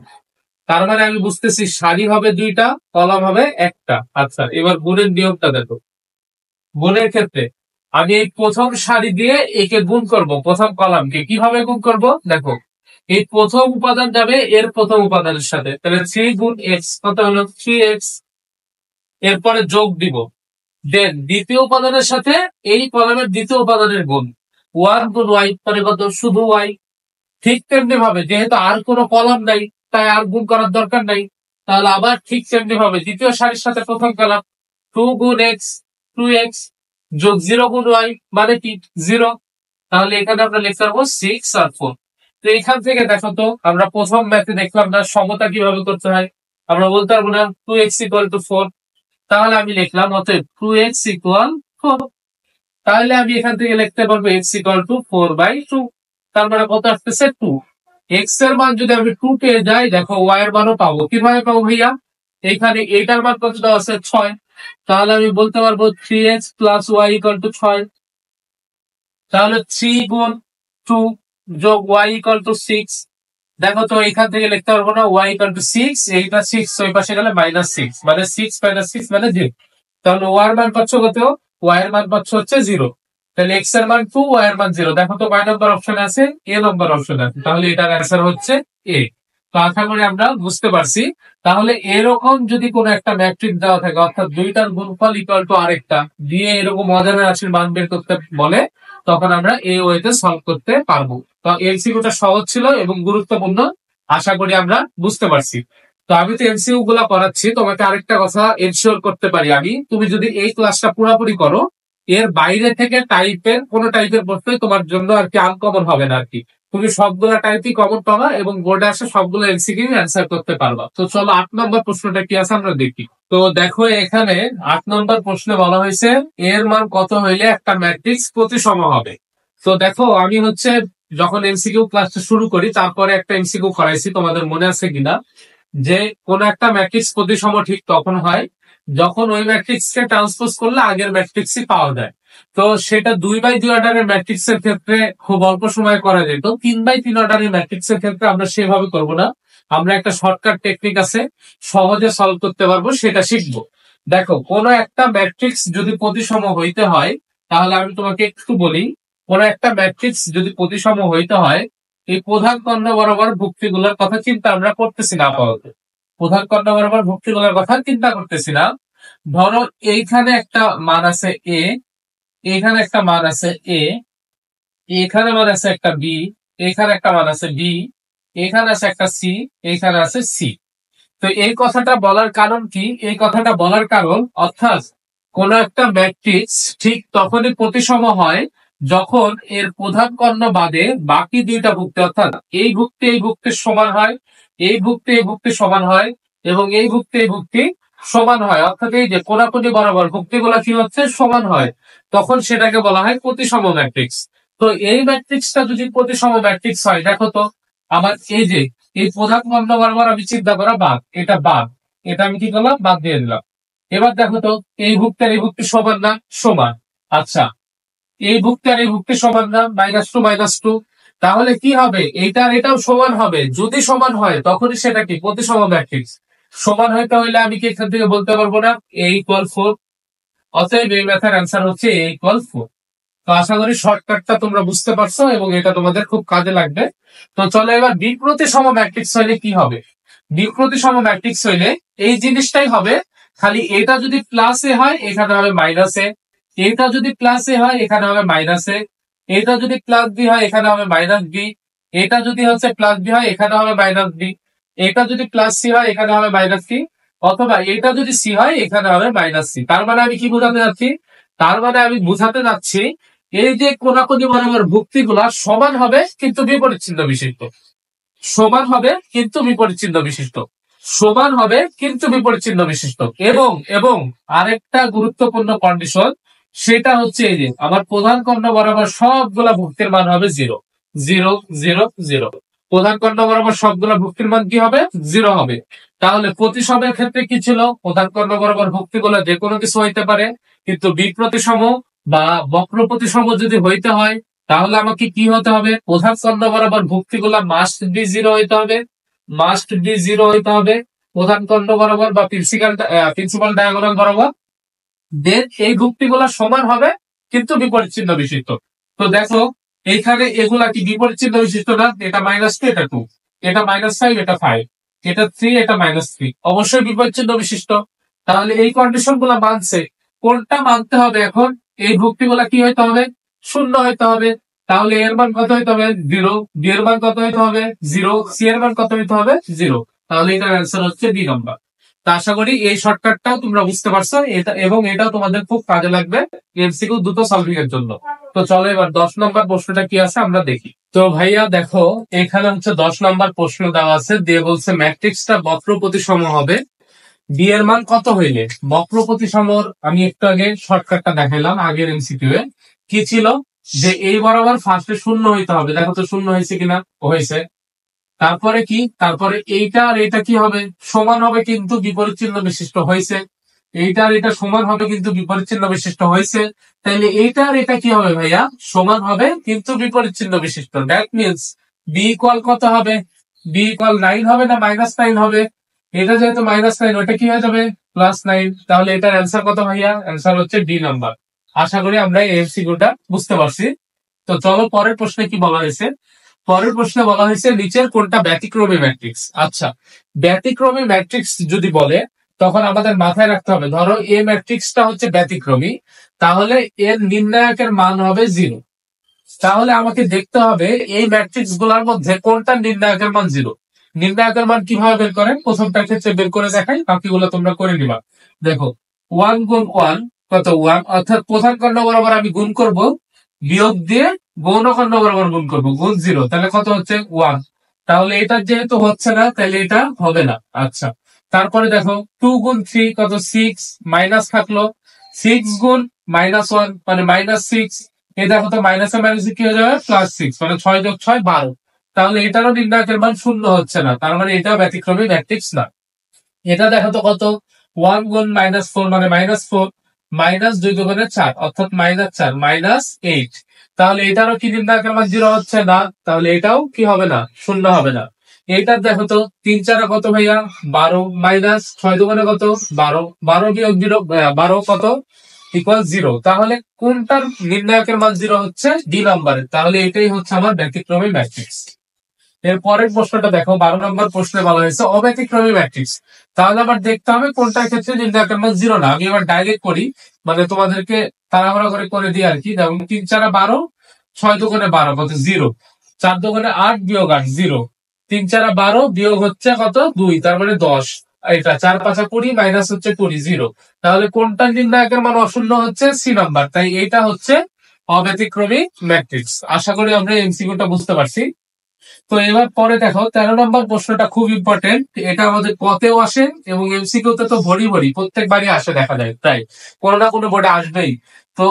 Speaker 1: তার মানে আমি বুঝতেছি সারি হবে 2টা, কলাম হবে 1টা। আচ্ছা, এবার গুণের নিয়মটা দেখো। গুণের ক্ষেত্রে আমি এই প্রথম সারি দিয়ে একে গুণ করব, প্রথম কলামকে কিভাবে গুণ করব দেখো। এই প্রথম উপাদান যাবে এর প্রথম উপাদানের সাথে, তাহলে 3 গুণ এক্স কত হলো? 3x। এরপরে যোগ দিব, দেন দ্বিতীয় উপাদানের সাথে এই কলামের দ্বিতীয় উপাদানের গুণ, 1 গুণ ওয়াই মানে কত, শুধু ওয়াই। ঠিক তেমনি ভাবে যেহেতু আর কোনো কলাম নাই তাই আর গুণ করার দরকার নাই, তাহলে আবার ঠিক তেমনি ভাবে দ্বিতীয় সারির সাথে প্রথম কলাম 2 গুণ এক্স, 2x যোগ 0 গুণ ওয়াই মানে কি 0। তাহলে এখানে আমরা লিখতে পারবো 6 আর 4। তো এখান থেকে দেখো তো আমরা প্রথম ম্যাথে দেখলাম না সমতা কিভাবে করতে হয়, আমরা বলতে পারবো না 2x ইকুয়াল টু 4, তাহলে আমি লিখলাম অতএব 2x ইকুয়াল 4। তাহলে আমি এখান থেকে লিখতে পারবো x ইকুয়াল টু 4/2, তার মানে কত আসতেছে 2। x এর মান যদি আমি 2 পেয়ে যাই, দেখো y এর মানও পাবো। কিভাবে পাবো ভাইয়া, এখানে এটার মান কত দেওয়া আছে 6, তাহলে আমি বলতে পারবো 3x plus y equal to 6। তাহলে 3 গুণ 2 যোগ y ইকুয়াল টু 6। দেখো তো এখান থেকে লিখতে পারবো না y ইকুয়াল টু 6, এইটা 6 ওই পাশে গেলে -6 মানে 6 - 6 মানে 0। তাহলে y এর মান পাচ্ছ কত, y এর মান পাচ্ছ হচ্ছে 0। তাহলে x এর মান 2, y এর মান 0। দেখো তো কয় নম্বর অপশনে আছে, a নম্বর অপশনে আছে, তাহলে এটার অ্যান্সার হচ্ছে a। তো আশা করি আমরা বুঝতে পারছি। তাহলে এরকম যদি কোনো একটা ম্যাট্রিক্স দেওয়া থাকে, অর্থাৎ দুইটার গুণফল ইকুয়াল টু আরেকটা দিয়ে এরকম অজানা রাশির মান বের করতে বলে, তখন আমরা এই ওয়েতে সলভ করতে পারবো। তো এমসিকিউটা সহজ ছিল এবং গুরুত্বপূর্ণ, আশা করি আমরা বুঝতে পারছি। তো আমি তো এমসিকিউ গুলা করাচ্ছি, তোমাকে আরেকটা কথা এনশিওর করতে পারি আমি, তুমি যদি এই ক্লাসটা পুরোপুরি করো, এর বাইরে থেকে কোন টাইপের প্রশ্ন তোমার জন্য আর কি আনকমন হবে না আর কি। তুমি সবগুলা টাইপই কমন পাবা এবং বোর্ডে আসে সবগুলো এমসিকিউ অ্যান্সার করতে পারবা। তো চলো 8 নম্বর প্রশ্নটা কি আছে আমরা দেখি। তো দেখো এখানে 8 নম্বর প্রশ্নে বলা হয়েছে এর মান কত হইলে একটা ম্যাট্রিক্স প্রতিসম হবে। তো দেখো আমি হচ্ছে যখন এমসিকিউ ক্লাসটা শুরু করি তারপরে একটা এমসিকিউ করাইছি, তোমাদের মনে আছে কিনা, যে কোন একটা ম্যাট্রিক্স প্রতিসম ঠিক তখন হয় যখন ওই ম্যাট্রিক্স কে ট্রান্সপোজ করলে আগের ম্যাট্রিক্সই পাওয়া যায়। তো সেটা 2/2 অর্ডারের ম্যাট্রিক্স এর ক্ষেত্রে খুব অল্প সময় করা যেত, 3/3 অর্ডারের ম্যাট্রিক্স এর ক্ষেত্রে আমরা সেভাবে করব না, আমরা একটা শর্টকাট টেকনিক আছে সহজে সলভ করতে পারবো, সেটা শিখবো। দেখো কোন একটা ম্যাট্রিক্স যদি প্রতিসম হইতে হয়, তাহলে আমি তোমাকে একটু বলি, কোন একটা ম্যাট্রিক্স যদি প্রতিসম হইতে হয়, এই প্রধান কর্ণ বরাবর ভুক্তিগুলোর কথা চিন্তা আমরা করতেছি না আপাতত। প্রধান কর্ণ বরাবর ভুক্তিগুলোর কথা চিন্তা করতেছি না। ধরো এইখানে একটা মান আছে এ, এইখানে একটা মান আছে এ, এখানে মান আছে একটা বি, এখানে একটা মান আছে বি, এখানে আছে একটা সি, এইখানে আছে সি। তো এই কথাটা বলার কারণ কি, এই কথাটা বলার কারণ অর্থাৎ কোন একটা ম্যাট্রিক্স ঠিক তখনই প্রতিসম হয় যখন এর প্রধান কর্ণ বাদে বাকি দুইটা ভুক্তি, অর্থাৎ এই ভুক্তি এই ভুক্তির সমান হয়, এই ভুক্তি এই ভুক্তির সমান হয় এবং এই ভুক্তি এই ভুক্তি সমান হয়, অর্থাৎ এই যে কোনাকুনি বরাবর ভুক্তিগুলো কি হচ্ছে সমান হয়, তখন সেটাকে বলা হয় প্রতিসম ম্যাট্রিক্স। তো এই ম্যাট্রিক্সটা যদি প্রতিসম ম্যাট্রিক্স হয়, দেখো তো আমার এই যে এই প্রধান কর্ণ বরাবর আমি চিন্তা করা বাদ, এটা বাদ, এটা আমি কি করলাম বাদ দিয়ে দিলাম। এবার দেখো তো এই ভুক্তি আর এই ভুক্তি সমান না, সমান। আচ্ছা এই ভুক্তি আর এই ভুক্তি সমান না, -2 তাহলে কি হবে, এইটা আর এটাও সমান হবে, যদি সমান হয় তখনই সেটা কি প্রতিসম ম্যাট্রিক্স। সমান হইতে হইলে আমি কি এখান থেকে বলতে পারবো না a=4, অতএব এই ম্যাথের অ্যান্সার হচ্ছে a=4। তো আশা করি শর্টকাটটা তোমরা বুঝতে পারছো এবং এটা তোমাদের খুব কাজে লাগবে। তো চলো এবার বিপ্রতিসম ম্যাট্রিক্স হইলে কি হবে। বিপ্রতিসম ম্যাট্রিক্স হইলে এই জিনিসটাই হবে, খালি এটা যদি প্লাস এ হয় এখানে হবে মাইনাস এ, এটা যদি প্লাস এ হয় এখানে হবে মাইনাস এ, এটা যদি প্লাস বি হয় এখানে হবে মাইনাস বি, এটা যদি হচ্ছে প্লাস বি হয় এখানে হবে মাইনাস বি, এটা যদি প্লাস সি হয় এখানে হবে মাইনাস সি, অথবা এটা যদি সি হয় এখানে হবে মাইনাস সি। তার মানে আমি কি বোঝাতে যাচ্ছি, তার মানে আমি বুঝাতে যাচ্ছি এই যে কোনাকুনি বরাবর ভুক্তিগুলা সমান হবে কিন্তু বিপরীত চিহ্ন বিশিষ্ট, সমান হবে কিন্তু বিপরীত চিহ্ন বিশিষ্ট, সমান হবে কিন্তু বিপরীত চিহ্ন বিশিষ্ট। এবং এবং আরেকটা গুরুত্বপূর্ণ কন্ডিশন, সেটা হচ্ছে এই যে আমার প্রধান কর্ণ বরাবর সবগুলা ভুক্তির মান হবে 0 0 0 0। প্রধান কর্ণ বরাবর সবগুলা ভুক্তির মান কি হবে 0 হবে। তাহলে প্রতিসমের ক্ষেত্রে কি ছিল, প্রধান কর্ণ বরাবর ভুক্তিগুলো যে কোনো কিছু হইতে পারে, কিন্তু বিপ্রতিসম বা বক্র প্রতিসম যদি হইতে হয় তাহলে আমাকে কি হতে হবে, প্রধান কর্ণ বরাবর ভুক্তিগুলা মাস্ট বি 0 হইতে হবে, মাস্ট বি 0 হইতে হবে প্রধান কর্ণ বরাবর বা প্রিন্সিপাল ডায়াগোনাল বরাবর। দেন এই ভুক্তিগুলা সমান হবে কিন্তু বিপরীত চিহ্ন বিশিষ্ট। তো দেখো এইখানে এগুলা কি বিপরীত চিহ্ন বিশিষ্ট না, এটা -2 এটা 2, এটা -5 এটা 5, এটা 3 এটা -3, অবশ্যই বিপরীত চিহ্ন বিশিষ্ট। তাহলে এই কন্ডিশন গুলা মানছে, কোনটা মানতে হবে এখন? এই ভুক্তিগুলা কি হইতে হবে? শূন্য হইতে হবে। তাহলে এর মান কত হইতে হবে? 0। বি এর মান কত হইতে হবে? 0। সি এর মান কত হইতে হবে? 0। তাহলে এটার অ্যান্সার হচ্ছে ডি নাম্বার। তা আশা করি এই শর্টকাটটাও তোমরা বুঝতে পারছো, এটা এবং এটাও তোমাদের খুব কাজে লাগবে এমসিকিউ দ্রুত সলভিং এর জন্য। তো চলো এবার 10 নম্বর প্রশ্নটা কি আছে আমরা দেখি। তো ভাইয়া দেখো, এখানে হচ্ছে 10 নম্বর প্রশ্ন দেওয়া আছে, দিয়ে বলছে ম্যাট্রিক্সটা বক্র প্রতিসম হবে বি এর মান কত হইলে। বক্র প্রতিসমর আমি একটু আগে শর্টকাটটা দেখাইলাম আগের এমসিকিউ এ। কি ছিল যে এই বরাবর ফার্স্টে শূন্য হইতে হবে, দেখো তো শূন্য হয়েছে কিনা, হয়েছে। তারপরে কি, তারপরে এইটা আর এটা কি হবে? সমান হবে কিন্তু বিপরীত চিহ্ন বিশিষ্ট হয়েছে। এইটা আর এটা সমান হবে কিন্তু বিপরীত চিহ্ন বিশিষ্ট হয়েছে। তাইলে এইটা আর এটা কি হবে ভাইয়া? সমান হবে কিন্তু বিপরীত চিহ্ন বিশিষ্ট। দ্যাট মিনস বি ইকুয়াল কত হবে? বি ইকুয়াল 9 হবে না -9 হবে? এটা যেহেতু -9, ওটা কি হয়ে যাবে? +9। তাহলে এটার অ্যান্সার কত ভাইয়া? অ্যান্সার হচ্ছে ডি নাম্বার। আশা করি আমরা এই এমসিকিউটা বুঝতে পারছি। তো চলো পরের প্রশ্নে কি বলা হয়েছে। পরের প্রশ্নে বলা হয়েছে নিচের কোনটা ব্যতিক্রমী ম্যাট্রিক্স। আচ্ছা, ব্যতিক্রমী ম্যাট্রিক্স যদি বলে তখন আমাদের মাথায় রাখতে হবে, ধরো এ ম্যাট্রিক্সটা হচ্ছে ব্যতিক্রমী, তাহলে এর নির্ণায়কের মান হবে 0। তাহলে আমাকে দেখতে হবে এই ম্যাট্রিক্স গুলার মধ্যে কোনটা নির্ণায়কের মান 0। নির্ণায়কের মান কিভাবে বের করেন? প্রথমটার ক্ষেত্রে বের করে দেখাই, বাকিগুলো তোমরা করে নিবা। দেখো 1 গুণ 1 কত? 1, অর্থাৎ প্রধান খণ্ড বরাবর আমি গুণ করব, বিয়োগ দিয়ে গৌণ খণ্ড বরাবর গুণ করব, গুণ 0, তাহলে কত হচ্ছে? 1। তাহলে এটা যেহেতু হচ্ছে না তাহলে এটা হবে না। আচ্ছা, তারপরে দেখো 2 গুণ 3 কত? 6, মাইনাস থাকলো। 6 গুণ -1 মানে -6। এই দেখো তো মাইনাসে মাইনাসে কি হয়ে যাবে? +6, মানে 6 যোগ 6 12। তাহলে এটারও নির্ণায়কের মান শূন্য হচ্ছে না, তার মানে এটাও ব্যতিক্রমী ম্যাট্রিক্স না। এটা দেখো তো কত? 1 গুণ -4 মানে -4, -2 দুগুণে 4 অর্থাৎ -4, -8। তাহলে এটারও কি নির্ণায়কের মান 0 হচ্ছে না, তাহলে এটাও কি হবে না? শূন্য হবে না। এইটার দেখো তো 3 4 কত ভাইয়া? 12, -6 দুগুণে কত? 12, 12 বিয়োগ 0 12 কত? ইকুয়াল 0। তাহলে কোনটার নির্ণায়কের মান 0 হচ্ছে? ডি নাম্বারের। তাহলে এটাই হচ্ছে আমার ব্যতিক্রমী ম্যাট্রিক্স। এর পরের প্রশ্নটা দেখো, 12 নম্বর প্রশ্নে বলা হয়েছে অব্যতিক্রমী ম্যাট্রিক্স। তাহলে আমার দেখতে হবে কোনটার ক্ষেত্রে নির্ণায়কের মান 0 না। আমি এবার ডাইরেক্ট করি, মানে তোমাদেরকে তাড়াহুড়া করে দিই আর কি। যেমন 3 4 12, 6 দুগুণে 12 কত? 0। 4 দুগুণে 8 বিয়োগ 8 0। 3 4 12 বিয়োগ হচ্ছে কত? 2, তার মানে 10। এটা 4 5 20 মাইনাস হচ্ছে 20, 0। তাহলে কোনটা নির্ণায়কের মান অশূন্য হচ্ছে? C number. তাই এটা হচ্ছে অব্যতিক্রমী ম্যাট্রিক্স। আশা করি আমরা এমসিকিউটা বুঝতে পারছি। তো এবার পরে দেখো 13 নম্বর প্রশ্নটা খুব ইম্পর্টেন্ট। এটা আমাদের কতেও আসে এবং এমসিকিউ তে তো ভরি ভরি প্রত্যেকবারই আসে, দেখা যায় প্রায় কোনো না কোনো বোর্ডে আসবেই। তো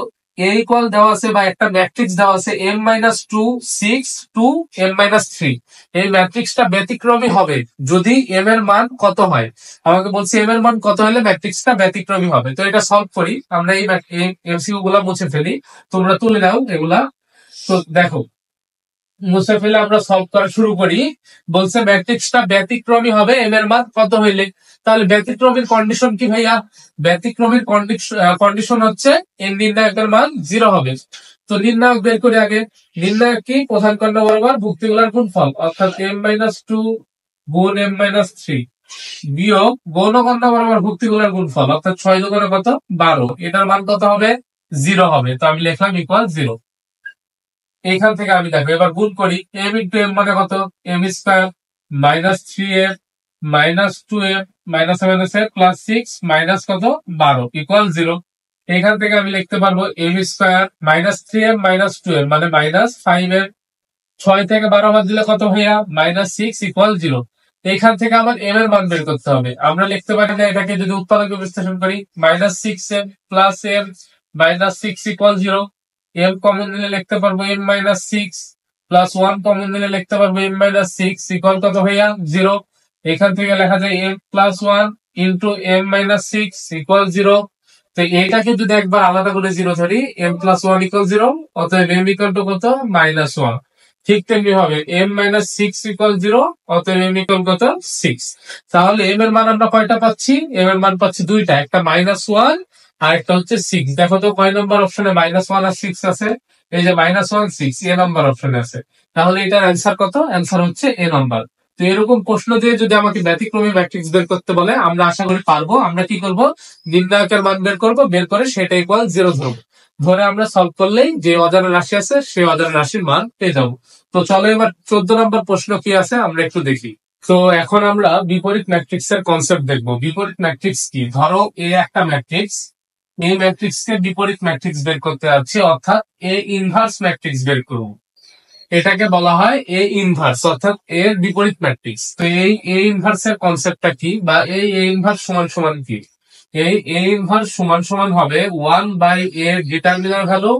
Speaker 1: এ ইকুয়াল দেওয়া আছে বা একটা ম্যাট্রিক্স দেওয়া আছে m-2 6 2 m-3। এই ম্যাট্রিক্সটা ব্যতিক্রমী হবে যদি এম এর মান কত হয়। আমাকে বলছে এম এর মান কত হলে ম্যাট্রিক্সটা ব্যতিক্রমী হবে। তো এটা সলভ করি আমরা, এই এমসিকিউ গুলা মুছে ফেলি, তোমরা তুলে নাও এগুলা। তো দেখো মুছে ফেলে আমরা সলভ করা শুরু করি। বলছে ম্যাট্রিক্সটা ব্যতিক্রমী হবে এম এর মান কত হইলে। তাহলে ব্যতিক্রমীর কন্ডিশন কি ভাইয়া? ব্যতিক্রমীর কন্ডিশন হচ্ছে এর নির্ণায়কের মান 0 হবে। তো নির্ণায়ক বের করি আগে। নির্ণায়ক কি? প্রধান খণ্ড বরাবর ভুক্তিগুলার গুণফল, অর্থাৎ m-2 গুণ m-3 বিয়োগ গৌণ খণ্ড বরাবর ভুক্তিগুলার গুণফল, অর্থাৎ 6 দুগুণে কত? 12। এটার মান কত হবে? 0 হবে। তো আমি লিখলাম ইকুয়াল 0। এইখান থেকে আমি দেখো এবার গুণ করি। m ইন্টু এম মানে কত? m² -3m -2m -7 মাইনাস কত? 12 ইকুয়াল 0। এখান থেকে আমি লিখতে পারবো m² -3m -2m মানে -5m। 6 থেকে 12 বাদ দিলে কত ভাইয়া? -6 ইকুয়াল 0। এখান থেকে আমার m এর মান বের করতে হবে। আমরা লিখতে পারি না এটাকে যদি উৎপাদকে বিশ্লেষণ করি, -6m +m -6 equal 0। m common নিলে লিখতে পারবো m-6 প্লাস 1 কমন নিলে লিখতে পারবো m-6 ইকুয়াল কত ভাইয়া? 0। এখান থেকে লেখা যায় m+1 ইন্টু m-6 ইকুয়াল 0। তো এইটাকে যদি একবার আলাদা করে 0 ধরি, m+1 ইকুয়াল 0, অতএব m ইকুয়াল টু কত? -1। ঠিক তেমনি হবে m-6 ইকুয়াল 0, অতএব m ইকুয়াল কত? 6। তাহলে m এর মান আমরা কয়টা পাচ্ছি? m এর মান পাচ্ছি দুইটা, একটা -1 আর একটা হচ্ছে 6। দেখো তো কয় নম্বর অপশনে -1 আর 6 আছে? এই যে -1 6 এ নম্বর অপশনে আছে। তাহলে এটার অ্যান্সার কত? অ্যান্সার হচ্ছে এ নম্বর। তো এরকম প্রশ্ন দিয়ে যদি আমাকে ব্যতিক্রমী ম্যাট্রিক্স বের করতে বলে আমরা আশা করি পারবো। আমরা কি করব, নির্ণায়কের মান বের করব, বের করে সেটা ইকুয়াল 0 ধরবো, ধরে আমরা সলভ করলেই যে অজানা রাশি আছে সেই অজানা রাশির মান পেয়ে যাবো। তো চলো এবার 14 নম্বর প্রশ্ন কি আছে আমরা একটু দেখি। তো এখন আমরা বিপরীত ম্যাট্রিক্স এর কনসেপ্ট দেখবো। বিপরীত ম্যাট্রিক্স কি, ধরো এ একটা ম্যাট্রিক্স, এই ম্যাট্রিক্স কে বিপরীত ম্যাট্রিক্স বের করতে যাচ্ছি, অর্থাৎ এ ইনভার্স ম্যাট্রিক্স বের করব। এটাকে বলা হয় এ ইনভার্স, অর্থাৎ এর বিপরীত ম্যাট্রিক্স। তো এই এ ইনভার্স এর কনসেপ্টটা কি, বা এই এ ইনভার্স সমান সমান কি? এই এ ইনভার্স সমান সমান হবে 1 by A determinant value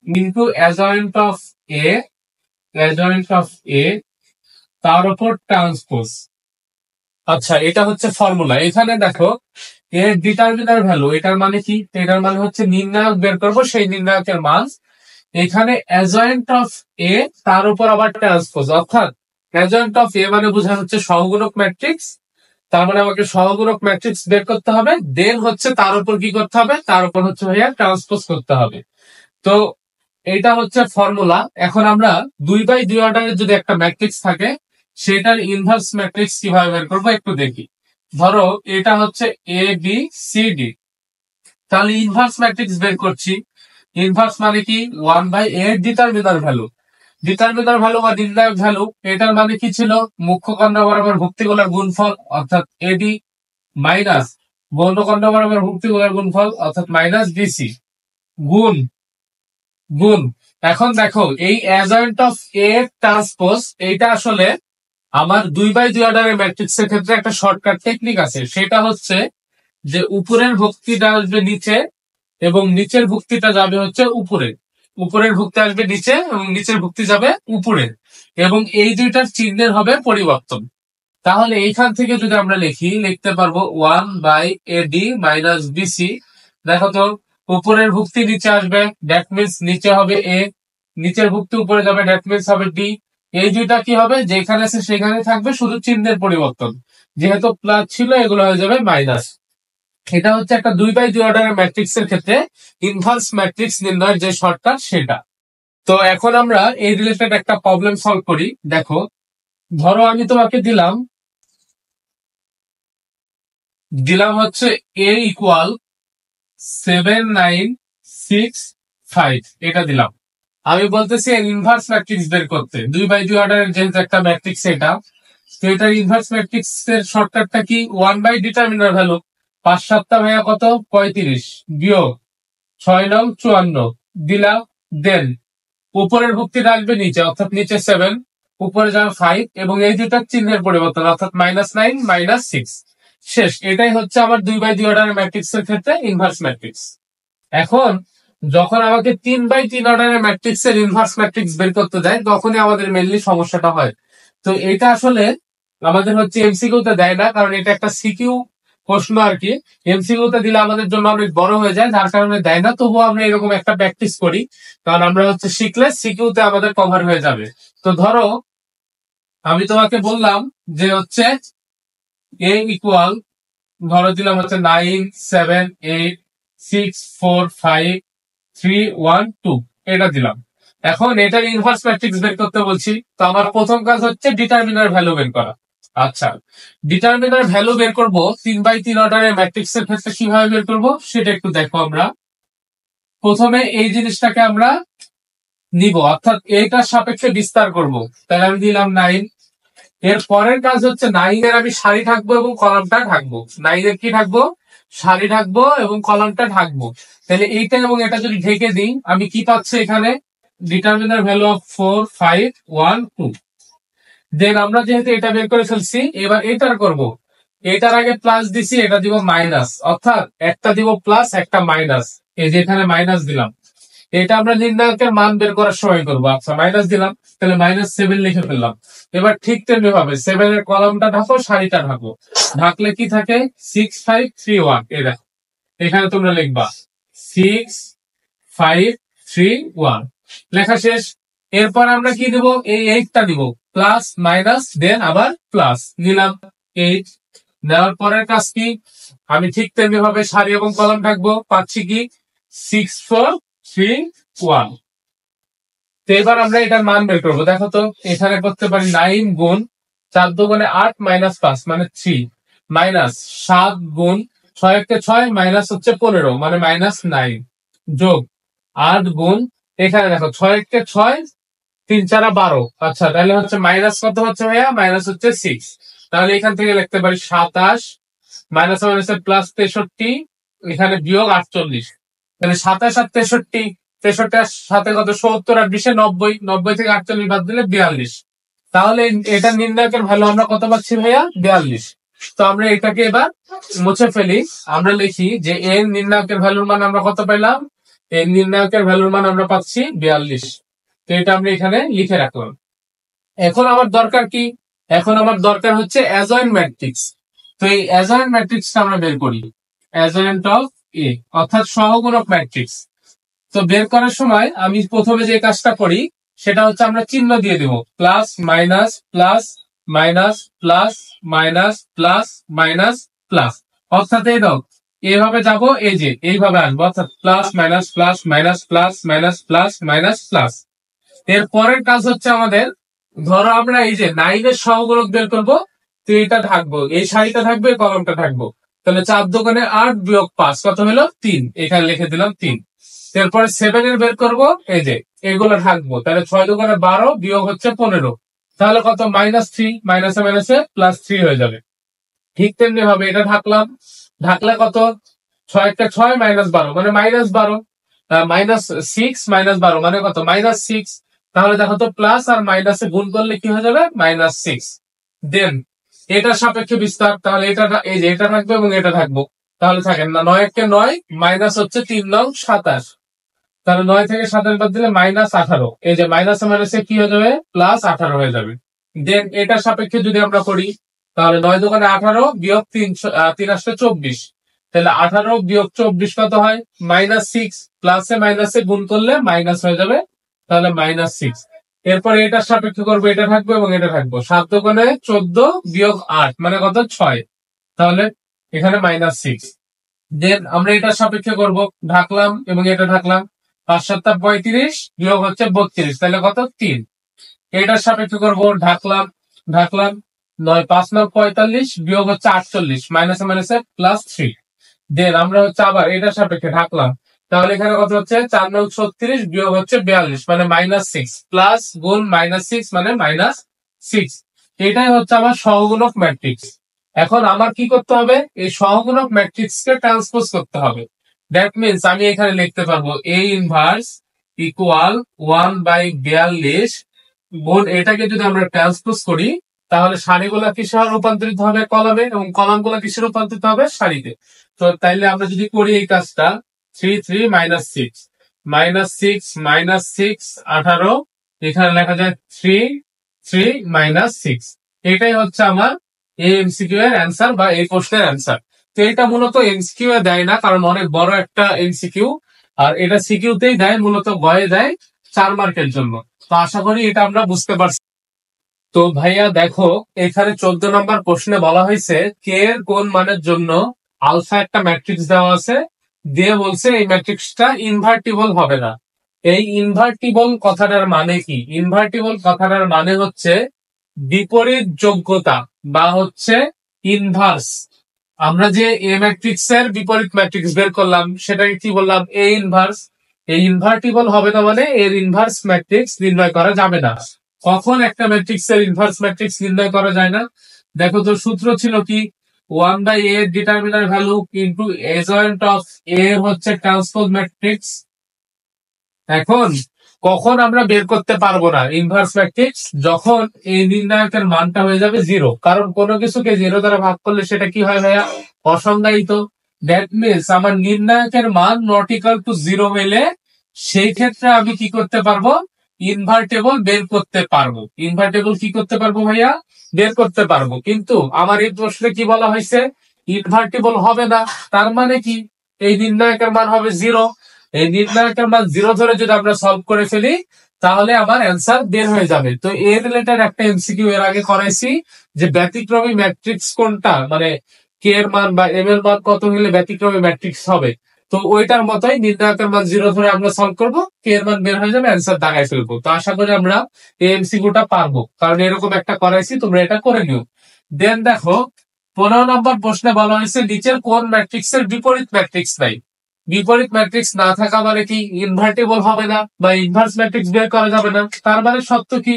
Speaker 1: into adjoint of A, adjoint of A তার উপর ট্রান্সপোজ। আচ্ছা, এটা হচ্ছে ফর্মুলা। এখানে দেখো এর ডিটারমিনার ভ্যালু, এটার মানে কি, এটার মানে হচ্ছে নির্ণায়ক বের করবো, সেই নির্ণায়কের মান। এখানে অ্যাডজয়েন্ট অফ এ তার উপর আবার ট্রান্সপোজ, অর্থাৎ অ্যাডজয়েন্ট অফ এ মানে বোঝানো হচ্ছে সহগুণক ম্যাট্রিক্স, তার মানে আমাকে সহগুণক ম্যাট্রিক্স বের করতে হবে, দেন হচ্ছে তার উপর কি করতে হবে, তার উপর হচ্ছে ভাইয়া ট্রান্সপোজ করতে হবে। তো এটা হচ্ছে ফর্মুলা। এখন আমরা 2/2 অর্ডারের যদি একটা ম্যাট্রিক্স থাকে সেটার ইনভার্স ম্যাট্রিক্স কিভাবে বের করবো একটু দেখি। ধরো এটা হচ্ছে এ বি সি ডি, তাহলে ইনভার্স ম্যাট্রিক্স বের করছি। ইনভার্স মানে কি, 1/a এর ডিটারমিনার ভ্যালু, ডিটারমিনার ভ্যালু বা নির্ণায়ক ভ্যালু, এটার মানে কি ছিল, মুখ্য খণ্ড বরাবর ভুক্তিগুলোর গুণফল অর্থাৎ এডি মাইনাস গৌণ খণ্ড বরাবর ভুক্তিগুলোর গুণফল অর্থাৎ মাইনাস বিসি গুণ গুণ। এখন দেখো এই অ্যাডজয়েন্ট অফ এ ট্রান্সপোজ, এইটা আসলে আমার 2/2 অর্ডারের ম্যাট্রিক্স এর ক্ষেত্রে একটা শর্টকাট টেকনিক আছে, সেটা হচ্ছে যে উপরের ভুক্তিটা আসবে নিচে এবং নিচের ভুক্তিটা যাবে হচ্ছে উপরে, উপরের ভুক্তি আসবে নিচে এবং নিচের ভুক্তি যাবে উপরে, এবং এই দুইটার চিহ্নের হবে পরিবর্তন। তাহলে এইখান থেকে যদি আমরা লিখতে পারবো 1/AD মাইনাস বিসি। দেখো তো উপরের ভুক্তি নিচে আসবে, দ্যাট মিনস নিচে হবে এ, নিচের ভুক্তি উপরে যাবে, দ্যাট মিনস হবে ডি। এই দুইটা কি হবে, যেখানে আছে সেখানে থাকবে, শুধু চিহ্নের পরিবর্তন, যেহেতু প্লাস ছিল এগুলো হয়ে যাবে মাইনাস। এটা হচ্ছে একটা 2/2 অর্ডারের ম্যাট্রিক্স এর ক্ষেত্রে ইনভার্স ম্যাট্রিক্স নির্ণয়ের যে শর্টকাট সেটা। তো এখন আমরা এই রিলেটেড একটা প্রবলেম সলভ করি। দেখো ধরো আমি তোমাকে দিলাম হচ্ছে এ ইকুয়াল 796 এটা দিলাম। আমি বলতেছি ইনভার্স ম্যাট্রিক্স বের করতে, 2/2 অর্ডারের যেহেতু একটা ম্যাট্রিক্স এটা, তো এটার ইনভার্স ম্যাট্রিক্স এর শর্টকাটটা কি, 1 বাই ডিটারমিনার ভ্যালু, 5 7 ভাইয়া কত, 35 বিয়োগ 6 9 54 দিলাম, দেন উপরের ভুক্তিটা আসবে নিচে, অর্থাৎ নিচে 7, উপরে যাবে 5, এবং এই দুটার চিহ্নের পরিবর্তন, অর্থাৎ -9 -6। শেষ। এটাই হচ্ছে আমার 2/2 অর্ডারের ম্যাট্রিক্স এর ক্ষেত্রে ইনভার্স ম্যাট্রিক্স। এখন যখন আমাকে 3/3 অর্ডারের ম্যাট্রিক্স এর ইনভার্স ম্যাট্রিক্স বের করতে যায় তখনই আমাদের মেনলি সমস্যাটা হয়। তো এটা আসলে আমাদের হচ্ছে এমসিকিউ তে দেয় না, কারণ এটা একটা সিকিউ প্রশ্ন আর কি। এমসিকিউ তে দিলে আমাদের জন্য অনেক বড় হয়ে যায়, যার কারণে দেয় না। তবুও আমরা এরকম একটা প্র্যাকটিস করি, কারণ আমরা হচ্ছে শিখলে সিকিউ তে আমাদের কভার হয়ে যাবে। তো ধরো আমি তোমাকে বললাম যে হচ্ছে এ ইকুয়াল, ধরো দিলাম হচ্ছে 9 7 8 6 4 5 3 1 2, এটা দিলাম। এখন এটার ইনভার্স ম্যাট্রিক্স বের করতে বলছি, তো আমার প্রথম কাজ হচ্ছে ডিটারমিনার ভ্যালু বের করা। আচ্ছা, ডিটারমিনার ভ্যালু বের করব 3/3 অর্ডারের ম্যাট্রিক্স এর ক্ষেত্রে কিভাবে বের করব সেটা একটু দেখো। আমরা প্রথমে এই জিনিসটাকে আমরা নিব, অর্থাৎ এইটার সাপেক্ষে বিস্তার করব। তাহলে আমি দিলাম 9। এর পরের কাজ হচ্ছে 9 এর আমি সারি ঢাকবো এবং কলামটা ঢাকবো। 9 এর কি ঢাকবো, সারি ঢাকবো এবং কলামটা ঢাকবো। তাহলে এইটা এবং এটা যদি ঢেকে দিই আমি কি পাচ্ছি এখানে, ডিটারমিনার ভ্যালু অফ 4 5 1 2। দেন আমরা যেহেতু এটা বের করে ফেলছি, এবার এটার করব। এটার আগে প্লাস দিছি, এটা দিব মাইনাস, অর্থাৎ একটা দিব প্লাস একটা মাইনাস, এই যে এখানে মাইনাস দিলাম। এটা আমরা নির্ণায়কের মান বের করার সময় করবো। আচ্ছা, মাইনাস দিলাম, তাহলে -7 লিখে ফেললাম। এবার ঠিক তেমনি ভাবে 7 এর কলামটা ঢাকো, সারিটা ঢাকো। ঢাকলে কি থাকে, 6 5 3 1। এটা এখানে তোমরা লিখবা 6 5 3 1, লেখা শেষ। এরপর আমরা কি দিব, এই 8টা দিব, প্লাস মাইনাস দেন আবার প্লাস নিলাম 8। নেওয়ার পরের কাজ কি, আমি ঠিক তেমনি ভাবে সারি এবং কলাম ঢাকবো। পাচ্ছি কি 6 4 3 1। তো এবার আমরা এটার মান বের করবো। দেখো তো এখানে করতে পারি 9 গুণ 4 দুগুণে 8 মাইনাস 5 মানে 3 মাইনাস 7 গুণ 6 1 6 মাইনাস হচ্ছে 15 মানে মাইনাস 9 যোগ 8 গুণ এখানে দেখো 6 1 6 3 4 12। আচ্ছা তাহলে হচ্ছে মাইনাস কত হচ্ছে ভাইয়া? মাইনাস হচ্ছে 6। তাহলে এখান থেকে লিখতে পারি 27 মাইনাস মাইনাসে প্লাস 63 এখানে বিয়োগ 48। তাহলে 27 আর 63, 63 আর সাথে কত 70 আর 20 90, 90 থেকে 48 বাদ দিলে 42। তাহলে এটা নির্ণায়কের ভ্যালু আমরা কত পাচ্ছি ভাইয়া? 42। তো আমরা এটাকে এবার মুছে ফেলি। আমরা লিখি যে এর নির্ণায়কের ভ্যালুর মান আমরা কত পেলাম? এর নির্ণায়কের ভ্যালুর মান আমরা পাচ্ছি 42। তো এটা আমরা এখানে লিখে রাখলাম। এখন আমার দরকার কি? এখন আমার দরকার হচ্ছে অ্যাজয়েন্ট ম্যাট্রিক্স। তো এই অ্যাজয়েন্ট ম্যাট্রিক্সটা আমরা বের করি, অ্যাজয়েন্ট অফ এ অর্থাৎ সহগুণক ম্যাট্রিক্স। তো বের করার সময় আমি প্রথমে যে কাজটা করি সেটা হচ্ছে আমরা চিহ্ন দিয়ে দেব, plus minus plus minus plus minus plus minus plus. অর্থাৎ এই দাও এইভাবে যাব, এই যে এইভাবে আসবো, অর্থাৎ plus minus plus minus plus minus plus minus plus. এর পরের কাজ হচ্ছে আমাদের, ধরো আমরা এই যে 9 এর সহগুণক বের করবো, তো এটা থাকবো, এই সারিটা থাকবে, এই কলমটা থাকবো। তাহলে 4 দুগুণে 8 বিয়োগ 5 কত হলো? 3। এখানে লিখে দিলাম 3। এরপরে 7 এর বের করবো, এই যে এগুলো থাকবো। তাহলে 6 দুগুণে 12 বিয়োগ হচ্ছে 15। তাহলে কত? মাইনাস 3, মাইনাসে মাইনাসে প্লাস 3 হয়ে যাবে। ঠিক তেমনি ভাবে এটা ঢাকলাম, ঢাকলে কত? 6 1 6 মাইনাস 12 মানে মাইনাস 12, মাইনাস 6 মাইনাস 12 মানে কত? মাইনাস 6। তাহলে দেখো তো প্লাস আর মাইনাসে গুণ করলে কি হয়ে যাবে? মাইনাস 6। দেন এটার সাপেক্ষে বিস্তার, তাহলে এটা এই যে এটা থাকবে এবং এটা থাকবো। তাহলে থাকেন না 9 1 9 মাইনাস হচ্ছে 3 9 27। তাহলে 9 থেকে 27 বাদ দিলে মাইনাস 18। এই যে মাইনাসে মাইনাসে কি হয়ে যাবে? প্লাস 18 হয়ে যাবে। দেন এটার সাপেক্ষে যদি আমরা করি তাহলে 9 দুগুণে 18 বিয়োগ 3 3 আসলে 24। তাহলে 18 বিয়োগ 24 কত হয়? মাইনাস 6। প্লাসে মাইনাসে গুণ করলে মাইনাস হয়ে যাবে, তাহলে মাইনাস 6। এরপর এটার সাপেক্ষে করবো, এটা থাকবে এবং এটা থাকবো। 7 দুগুণে 14 বিয়োগ 8 মানে কত? 6। তাহলে এখানে মাইনাস 6। দেন আমরা এটার সাপেক্ষে করব, ঢাকলাম এবং এটা ঢাকলাম। 5 7 35 বিয়োগ হচ্ছে 32, তাহলে কত? 3। এটার সাপেক্ষে করব, ঢাকলাম ঢাকলাম। 9 5 9 45 বিয়োগ হচ্ছে 48, মাইনাসে মাইনাসে প্লাস 3। দেন আমরা হচ্ছে আবার এটার সাপেক্ষে ঢাকলাম। তাহলে এখানে কত হচ্ছে? 4 9 36 বিয়োগ হচ্ছে 42 মানে মাইনাস 6, প্লাস গুণ মাইনাস 6 মানে মাইনাস 6। এটাই হচ্ছে আমার সহগুণক ম্যাট্রিক্স। এখন আমার কি করতে হবে? এই সহগুণক ম্যাট্রিক্স কে ট্রান্সপোজ করতে হবে। দ্যাট মিনস আমি এখানে লিখতে পারবো এ ইনভার্স ইকুয়াল 1/42 গুণ এটাকে যদি আমরা ট্রান্সপোজ করি তাহলে সারিগুলা কিসে রূপান্তরিত হবে? কলামে, এবং কলামগুলা কিসে রূপান্তরিত হবে? সারিতে। তো তাইলে আমরা যদি করি এই কাজটা, 3 3 মাইনাস 6 মাইনাস 6 মাইনাস 6 18, এখানে লেখা যায় 3 3 মাইনাস 6। এটাই হচ্ছে আমার এই এমসিকিউ এর অ্যান্সার বা এই প্রশ্নের অ্যান্সার। তো এটা মূলত এমসিকিউ এ দেয় না, কারণ অনেক বড় একটা এমসিকিউ, আর এটা সিকিউতেই দেয়, মূলত গয়ে দেয় 4 মার্কের জন্য। তো আশা করি এটা আমরা বুঝতে পারছি। তো ভাইয়া দেখো এখানে 14 নম্বর প্রশ্নে বলা হয়েছে কে এর কোন মানের জন্য আলফা একটা ম্যাট্রিক্স দেওয়া আছে, দিয়ে বলছে এই ম্যাট্রিক্সটা ইনভার্টিবল হবে না। এই ইনভার্টিবল কথাটার মানে কি? ইনভার্টিবল কথাটার মানে হচ্ছে বিপরীত যোগ্যতা বা হচ্ছে ইনভার্স। আমরা যে এ ম্যাট্রিক্স এর বিপরীত ম্যাট্রিক্স বের করলাম সেটাকে কি বললাম? A inverse. এই ইনভার্টিবল হবে না মানে এর ইনভার্স ম্যাট্রিক্স নির্ণয় করা যাবে না। কখন একটা ম্যাট্রিক্স এর ইনভার্স ম্যাট্রিক্স নির্ণয় করা যায় না? দেখো তো সূত্র ছিল কি? 1/a determinant value into adjoint of A হচ্ছে ট্রান্সপোজ ম্যাট্রিক্স। এখন কখন আমরা বের করতে পারবো না ইনভার্স ম্যাট্রিক্স? যখন এই নির্ণায়কের মানটা হয়ে যাবে 0। কারণ কোনো কিছুকে 0 দ্বারা ভাগ করলে সেটা কি হয় ভাইয়া? অসংজ্ঞায়িত। দ্যাট মিনস আমার নির্ণায়কের মান নট ইকুয়াল টু 0 হইলে সেই ক্ষেত্রে আমি কি করতে পারবো? ইনভার্টেবল বের করতে পারবো। ইনভার্টেবল কি করতে পারবো ভাইয়া? বের করতে পারবো। কিন্তু আমার এই প্রশ্নে কি বলা হয়েছে? ইনভার্টেবল হবে না। তার মানে কি? এই নির্ণায়কের মান হবে 0। এই নির্ণায়কের মান 0 ধরে যদি আমরা সলভ করে ফেলি তাহলে আমার অ্যান্সার বের হয়ে যাবে। তো এর রিলেটেড একটা এমসিকিউ এর আগে করাইছি যে ব্যতিক্রমী ম্যাট্রিক্স কোনটা, মানে কে এর মান বা এম এর মান কত হলে ব্যতিক্রমী ম্যাট্রিক্স হবে। তো ওইটার মতোই নির্ণায়কের মান 0 ধরে আমরা সলভ করবো, কে এর মান বের হয়ে যাবে, অ্যান্সার দাগায় ফেলবো। তো আশা করি আমরা এই এমসিকিউটা পারবো, কারণ এরকম একটা করাইছি, তোমরা এটা করে নিও। দেন দেখো 15 নম্বর প্রশ্নে বলা হয়েছে নিচের কোন ম্যাট্রিক্স এর বিপরীত ম্যাট্রিক্স নাই। বিপরীত ম্যাট্রিক্স না থাকা মানে কি ইনভার্টেবল হবে না বা ইনভার্স ম্যাট্রিক্স বের করা যাবে না, তার মানে সত্য কি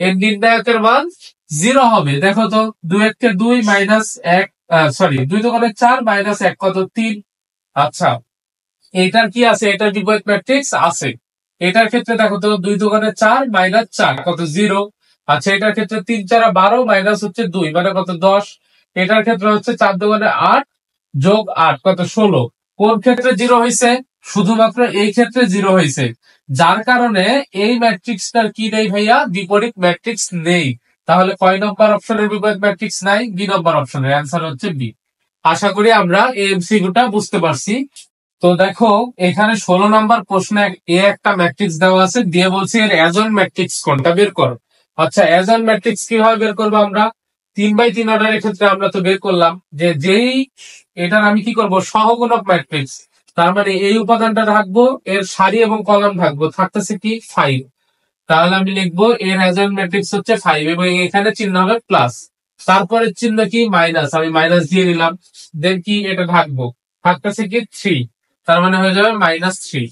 Speaker 1: এর নির্ণায়কের মান 0 হবে। দেখো তো 2 মাইনাস 1, সরি 2 × 4 মাইনাস 1 কত 3। আচ্ছা এটার কি আছে, এটার বিপরীত ম্যাট্রিক্স আছে। এটার ক্ষেত্রে দেখো তো 2 × 4 মাইনাস 4 কত 0। আচ্ছা এটার ক্ষেত্রে 3 × 4 12 মাইনাস হচ্ছে 2 মানে কত 10। এটার ক্ষেত্রে হচ্ছে 4 × 8 যোগ 8 কত 16। কোন ক্ষেত্রে 0 হয়েছে, শুধুমাত্র এই ক্ষেত্রে 0 হয়েছে, যার কারণে এই ম্যাট্রিক্সটার কি নেই ভাইয়া, বিপরীত ম্যাট্রিক্স নেই। তাহলে কয় নম্বর অপশনের বিপরীত ম্যাট্রিক্স নাই, বি নম্বর অপশনের, অ্যান্সার হচ্ছে বি। আশা করি আমরা এই এমসিকিউটা বুঝতে পারছি। তো দেখো এখানে 16 নম্বর প্রশ্নে একটা ম্যাট্রিক্স দেওয়া আছে, দিয়ে বলছে এর অ্যাজয়েন্ট ম্যাট্রিক্স কোনটা বের করো। আচ্ছা অ্যাজয়েন্ট ম্যাট্রিক্স কিভাবে বের করবো আমরা, 3x3 অর্ডারের ক্ষেত্রে আমরা তো বের করলাম যে যেই এটার আমি কি করব, সহগুণক ম্যাট্রিক্স, তার মানে এই উপাদানটা রাখবো, এর সারি এবং কলাম থাকবো, থাকতেছে কি 5। তাহলে আমি লিখবো এর অ্যাজয়েন্ট ম্যাট্রিক্স হচ্ছে 5 এবং এখানে চিহ্ন হবে প্লাস, তারপরে চিহ্ন কি মাইনাস, আমি মাইনাস দিয়ে নিলাম। দেন কি এটা থাকবো, থাকতেছে কি 3, তার মানে হয়ে যাবে -3।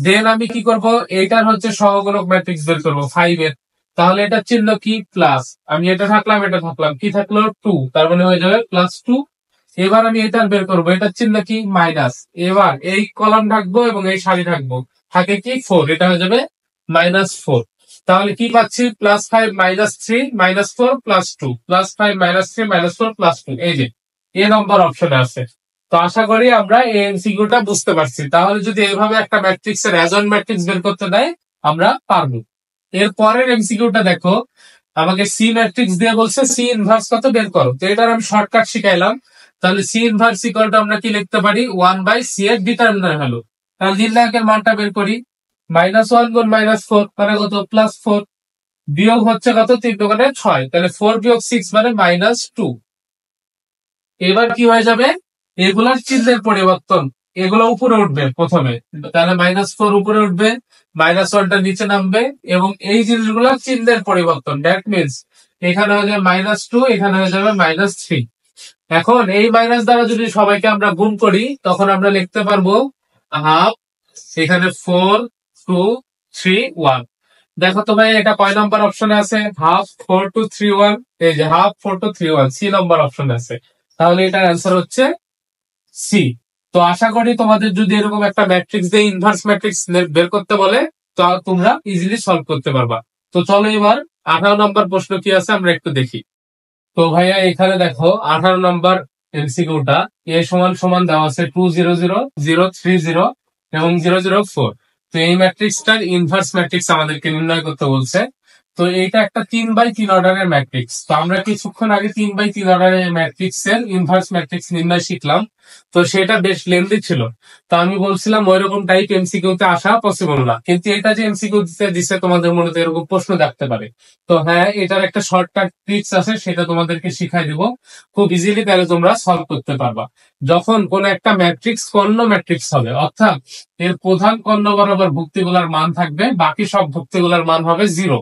Speaker 1: দেন আমি কি করব, এটার হচ্ছে সহগুণক ম্যাট্রিক্স বের করবো 5 এর, তাহলে এটা চিহ্ন কি প্লাস, আমি এটা থাকলাম এটা থাকলাম, কি থাকলো 2, তার মানে হয়ে যাবে +2। এবার আমি এটার বের করবো, এটার চিহ্ন কি মাইনাস, এবার এই কলাম থাকবো এবং এই সারি থাকবো, থাকে কি 4, এটা হয়ে যাবে -4। তাহলে কি পাচ্ছি, +5 -3 -4 +2, +5 -3 -4 +2, এই যে এ নম্বর অপশনে আছে। তো আশা করি আমরা এই এমসিকিউটা বুঝতে পারছি। তাহলে যদি এইভাবে একটা ম্যাট্রিক্স এর অ্যাজয়েন্ট ম্যাট্রিক্স বের করতে দেয় আমরা পারবো। এর পরের এমসিকিউটা দেখো, আমাকে সি ম্যাট্রিক্স দিয়ে বলছে সি ইনভার্স কত বের করো। তো এটার আমি শর্টকাট শিখাইলাম। তাহলে সি ইনভার্স ইকুয়ালটা আমরা কি লিখতে পারি, 1/c এর ডিটারমিনান্ট ভ্যালু। তাহলে নির্ণায়কের মানটা বের করি, -1 গুণ -4 মানে কত +4, বিয়োগ হচ্ছে কত 3 × 6, তাহলে 4 - 6 মানে -2। এবার কি হয়ে যাবে, এগুলার চিহ্নের পরিবর্তন, এগুলো উপরে উঠবে প্রথমে, তাহলে -4 উপরে উঠবে, -1টা নিচে নামবে, এবং এই জিনিসগুলোর চিহ্নের পরিবর্তন, দ্যাট মিনস এখানে হয়ে যাবে -2, এখানে হয়ে যাবে -3। এখন এই মাইনাস দ্বারা যদি সবাইকে আমরা গুণ করি, তখন আমরা লিখতে পারবো হাফ, এখানে 4 2 3 1। দেখো তো ভাই এটা কয় নম্বর অপশনে আছে, হাফ 4 2 3 1, এই যে হাফ 4 2 3 1 সি নম্বর অপশনে আছে। তাহলে এটার অ্যান্সার হচ্ছে সি। তো আশা করি তোমাদের যদি এরকম একটা ম্যাট্রিক্স দিয়ে ইনভার্স ম্যাট্রিক্স বের করতে বলে, তো তোমরা ইজিলি সলভ করতে পারবা। তো চলো এবার 18 নম্বর প্রশ্ন কি আছে আমরা একটু দেখি। তো ভাইয়া এখানে দেখো 18 নম্বর এমসিকিউটা, এ সমান সমান দেওয়া আছে 2 0 0 0 3 0 এবং 0 0 4। তো এই ম্যাট্রিক্সটার ইনভার্স ম্যাট্রিক্স আমাদেরকে নির্ণয় করতে বলছে। তো এটা একটা 3x3 অর্ডারের ম্যাট্রিক্স। তো আমরা কিছুক্ষণ আগে 3x3 অর্ডারের ম্যাট্রিক্স এর ইনভার্স ম্যাট্রিক্স নির্ণয় শিখলাম। তো সেটা বেশ লেন্দি ছিল। তো আমি বলছিলাম ওইরকম টাইপ এমসিকিউ তে আসা পসিবল না, কিন্তু এটা যে এমসিকিউ দিচ্ছে তোমাদের মনে তো এরকম প্রশ্ন থাকতে পারে। তো হ্যাঁ, এটার একটা শর্টকাট ট্রিক্স আছে, সেটা তোমাদেরকে শিখাই দিব, খুব ইজিলি তাহলে তোমরা সলভ করতে পারবা। যখন কোন একটা ম্যাট্রিক্স কর্ণ ম্যাট্রিক্স হবে, অর্থাৎ এর প্রধান কর্ণ বরাবর ভুক্তিগুলার মান থাকবে, বাকি সব ভুক্তিগুলার মান হবে 0,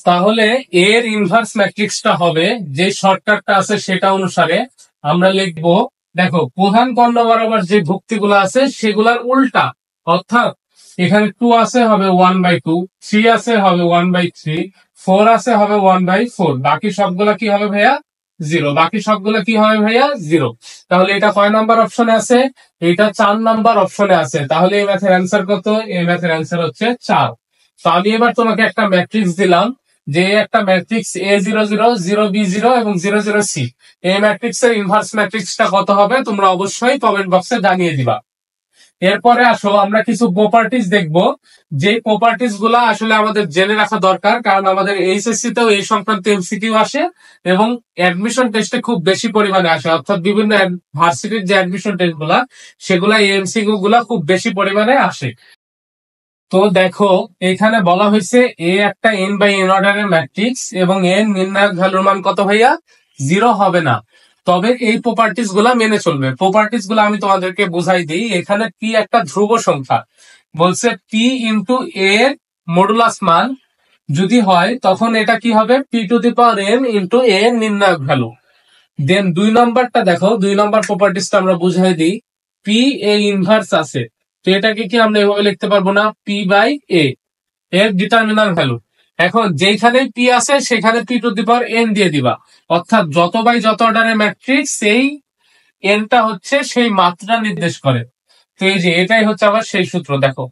Speaker 1: তাহলে এর ইনভার্স ম্যাট্রিক্সটা হবে, যে শর্টকাটটা আছে সেটা অনুসারে আমরা লিখবো, দেখো প্রধান কর্ণ বরাবর যে ভুক্তিগুলো আছে সেগুলার উল্টা, অর্থাৎ এখানে 2 আছে হবে 1/2, 3 আছে হবে 1/3, 4 আছে হবে 1/4, বাকি সবগুলা কি হবে ভাইয়া 0, বাকি সবগুলা কি হবে ভাইয়া 0। তাহলে এটা কয় নাম্বার অপশনে আছে, এটা 4 নাম্বার অপশনে আছে। তাহলে এই ম্যাথের অ্যান্সার কত, এই ম্যাথের অ্যান্সার হচ্ছে 4। তো আমি এবার তোমাকে একটা ম্যাট্রিক্স দিলাম, যে একটা ম্যাট্রিক্স A00 0B0 এবং 00C, এই ম্যাট্রিক্স এর ইনভার্স ম্যাট্রিক্সটা কত হবে তোমরা অবশ্যই কমেন্ট বক্সে জানিয়ে দিবা। এরপরে আসো আমরা কিছু প্রপার্টিজ দেখবো, যে প্রপার্টিজ গুলা আসলে আমাদের জেনে রাখা দরকার, কারণ আমাদের এইচএসসি তেও এই সংক্রান্ত এমসিকিউ আসে এবং অ্যাডমিশন টেস্টে খুব বেশি পরিমাণে আসে, অর্থাৎ বিভিন্ন ভার্সিটির যে অ্যাডমিশন টেস্ট গুলা, সেগুলা এই এমসিকিউ গুলা খুব বেশি পরিমাণে আসে। তো দেখো এখানে বলা হয়েছে এ একটা n/n অর্ডারের ম্যাট্রিক্স এবং এর নির্ণায়ক ভ্যালুর মান কত ভাইয়া 0 হবে না। তবে এই প্রপার্টিজ গুলা মেনে চলবে। প্রপার্টিজ গুলা আমি তোমাদেরকে বুঝাই দিই। এখানে পি একটা ধ্রুব সংখ্যা, বলছে পি ইন্টু এ মডুলাস মান যদি হয় তখন এটা কি হবে, P to the power N into A নির্ণায়ক ভ্যালু। দেন 2 নম্বরটা দেখো, 2 নম্বর প্রপার্টিসটা আমরা বুঝাই দিই। পি এ ইনভার্স আছে, তো এটাকে কি আমরা এভাবে লিখতে পারবো না, পি বাই এ এর ডিটারমিনাল ভ্যালু। এখন যেখানে পি আছে সেখানে P to the power N দিয়ে দিবা, অর্থাৎ যত বাই যত অর্ডারের ম্যাট্রিক্স সেই এনটা হচ্ছে সেই মাত্রা নির্দেশ করে। তো এই যে এটাই হচ্ছে আবার সেই সূত্র। দেখো